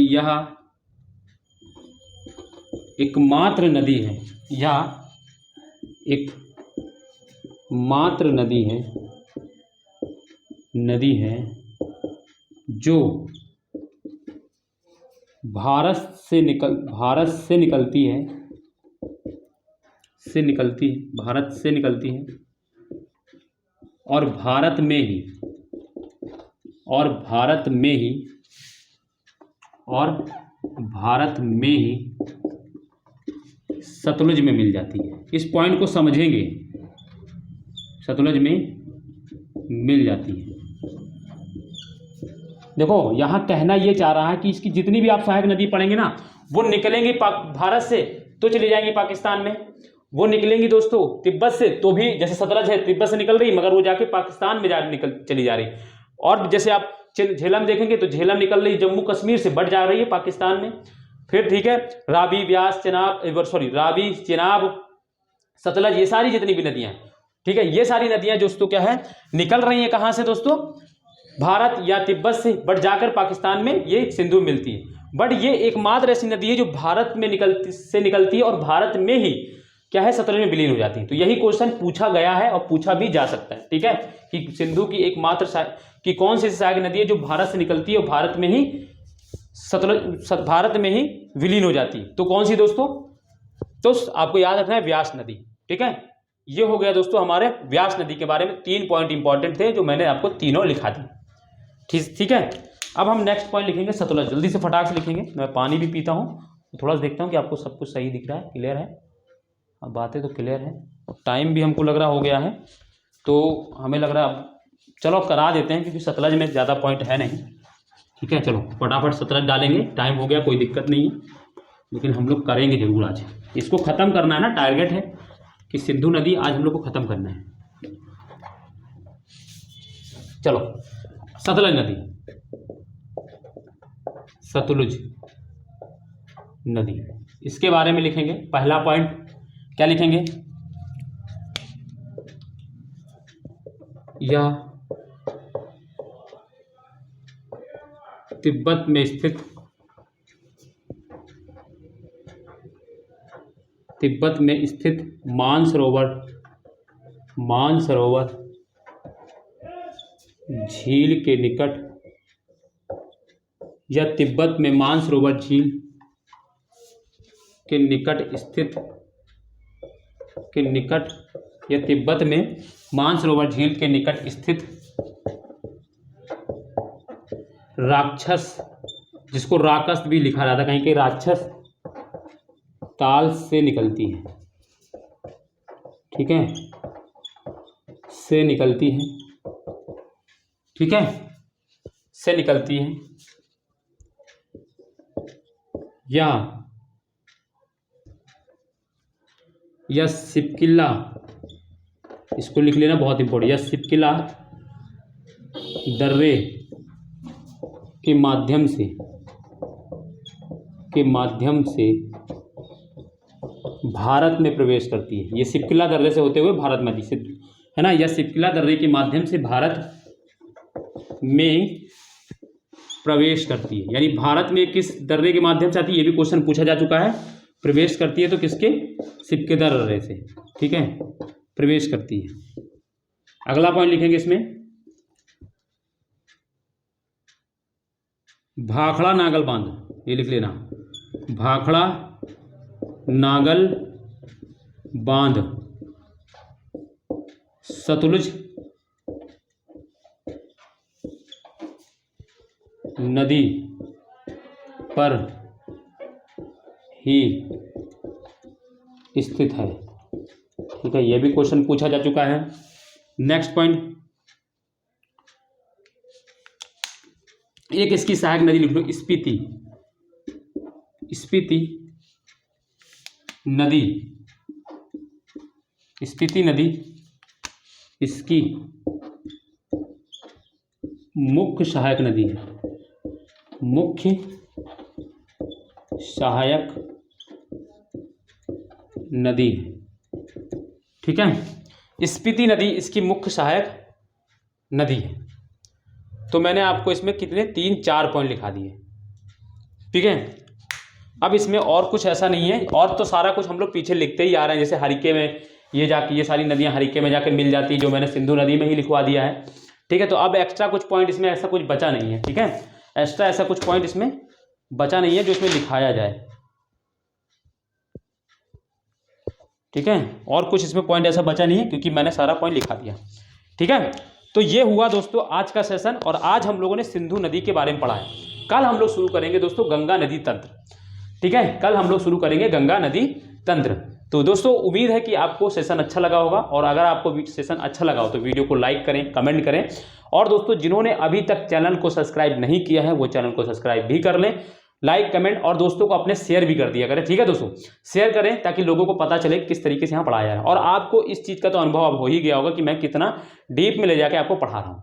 यह एकमात्र नदी है, यह एकमात्र नदी है जो भारत से निकलती है और भारत में ही सतलुज में मिल जाती है। इस पॉइंट को समझेंगे, सतलुज में मिल जाती है। देखो यहाँ कहना ये चाह रहा है कि इसकी जितनी भी आप सहायक नदी पढ़ेंगे ना, वो निकलेंगी भारत से तो चली जाएंगी पाकिस्तान में, वो निकलेंगी दोस्तों तिब्बत से तो भी, जैसे सतलज है तिब्बत से निकल रही मगर वो जाके पाकिस्तान में चली जा रही। और जैसे आप झेलम देखेंगे तो झेलम निकल रही जम्मू कश्मीर से, बढ़ जा रही है पाकिस्तान में। फिर ठीक है, रावी, ब्यास, रावी, चेनाब, सतलज, ये सारी जितनी भी नदियां, ठीक है, ये सारी नदियां दोस्तों क्या है, निकल रही हैं कहाँ से दोस्तों, भारत या तिब्बत से, बढ़ जाकर पाकिस्तान में ये सिंधु मिलती है। बट ये एकमात्र ऐसी नदी है जो भारत में निकलती है और भारत में ही क्या है, सतलज में विलीन हो जाती है। तो यही क्वेश्चन पूछा गया है और पूछा भी जा सकता है, ठीक है, कि सिंधु की एकमात्र कि कौन सी सहायक नदी है जो भारत से निकलती है और भारत में ही भारत में ही विलीन हो जाती है। तो कौन सी दोस्तों, तो आपको याद रखना है व्यास नदी, ठीक है। ये हो गया दोस्तों हमारे व्यास नदी के बारे में 3 पॉइंट इंपॉर्टेंट थे जो मैंने आपको तीनों लिखा दी, ठीक है। अब हम नेक्स्ट पॉइंट लिखेंगे सतलज, जल्दी से फटाक से लिखेंगे, मैं पानी भी पीता हूँ, थोड़ा सा देखता हूँ कि आपको सब कुछ सही दिख रहा है, क्लियर है, अब बातें तो क्लियर है, टाइम भी हमको लग रहा हो गया है, तो हमें लग रहा है अब चलो करा देते हैं क्योंकि सतलज में ज़्यादा पॉइंट है नहीं, ठीक है। चलो फटाफट सतलज डालेंगे, टाइम हो गया, कोई दिक्कत नहीं है, लेकिन हम लोग करेंगे जरूर आज, इसको ख़त्म करना है ना, टारगेट है कि सिंधु नदी आज हम लोग को ख़त्म करना है। चलो सतलज नदी, सतलुज नदी, इसके बारे में लिखेंगे। पहला पॉइंट क्या लिखेंगे, यह तिब्बत में स्थित मानसरोवर झील के निकट, या तिब्बत में मानसरोवर झील के निकट या तिब्बत में मानसरोवर झील के निकट स्थित राक्षस, जिसको राकस भी लिखा जाता है कहीं के, राक्षस ताल से निकलती है, ठीक है, से निकलती है, ठीक है, से निकलती है, या सिपकिला, इसको लिख लेना बहुत इंपॉर्टेंट, या सिपकिला दर्रे के माध्यम से भारत में प्रवेश करती है। ये सिपकिला दर्रे से होते हुए भारत में है ना, या सिपकिला दर्रे के माध्यम से भारत में प्रवेश करती है, यानी भारत में किस दर्रे के माध्यम से आती है, ये भी क्वेश्चन पूछा जा चुका है। प्रवेश करती है तो किसके, सिपकिला दर्रे से, ठीक है, प्रवेश करती है। अगला पॉइंट लिखेंगे इसमें, भाखड़ा नागल बांध, ये लिख लेना, भाखड़ा नागल बांध सतलुज नदी पर ही स्थित है, ठीक है, यह भी क्वेश्चन पूछा जा चुका है। नेक्स्ट पॉइंट, एक इसकी सहायक नदी लिख लो, स्पीति नदी इसकी मुख्य सहायक नदी है, मुख्य सहायक नदी है। ठीक है, स्पीति नदी इसकी मुख्य सहायक नदी है। तो मैंने आपको इसमें कितने 3-4 पॉइंट लिखा दिए। ठीक है, अब इसमें और कुछ ऐसा नहीं है, और तो सारा कुछ हम लोग पीछे लिखते ही आ रहे हैं। जैसे हरिके में ये जाके, ये सारी नदियां हरिके में जाके मिल जाती, जो मैंने सिंधु नदी में ही लिखवा दिया है। ठीक है, तो अब एक्स्ट्रा कुछ पॉइंट इसमें ऐसा कुछ बचा नहीं है। ठीक है, एक्स्ट्रा ऐसा कुछ पॉइंट इसमें बचा नहीं है जो इसमें लिखाया जाए। ठीक है, और कुछ इसमें पॉइंट ऐसा बचा नहीं है क्योंकि मैंने सारा पॉइंट लिखा दिया। ठीक है, तो ये हुआ दोस्तों आज का सेशन, और आज हम लोगों ने सिंधु नदी के बारे में पढ़ा है। कल हम लोग शुरू करेंगे दोस्तों गंगा नदी तंत्र। ठीक है, कल हम लोग शुरू करेंगे गंगा नदी तंत्र। तो दोस्तों उम्मीद है कि आपको सेशन अच्छा लगा होगा, और अगर आपको सेशन अच्छा लगा हो तो वीडियो को लाइक करें, कमेंट करें, और दोस्तों जिन्होंने अभी तक चैनल को सब्सक्राइब नहीं किया है वो चैनल को सब्सक्राइब भी कर लें, लाइक कमेंट, और दोस्तों को अपने शेयर भी कर दिया करें। ठीक है दोस्तों, शेयर करें ताकि लोगों को पता चले किस तरीके से यहाँ पढ़ाया है। और आपको इस चीज़ का तो अनुभव अब हो ही गया होगा कि मैं कितना डीप में ले जाके आपको पढ़ा रहा हूँ।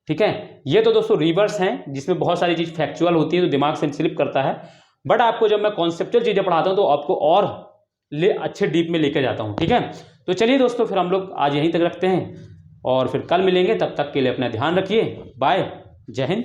ठीक है, ये तो दोस्तों रिवर्स हैं जिसमें बहुत सारी चीज़ फैक्चुअल होती है तो दिमाग से स्लिप करता है, बट आपको जब मैं कॉन्सेप्चुअल चीज़ें पढ़ाता हूँ तो आपको और अच्छे डीप में लेके जाता हूँ। ठीक है, तो चलिए दोस्तों फिर हम लोग आज यहीं तक रखते हैं, और फिर कल मिलेंगे। तब तक के लिए अपना ध्यान रखिए। बाय, जय हिंद।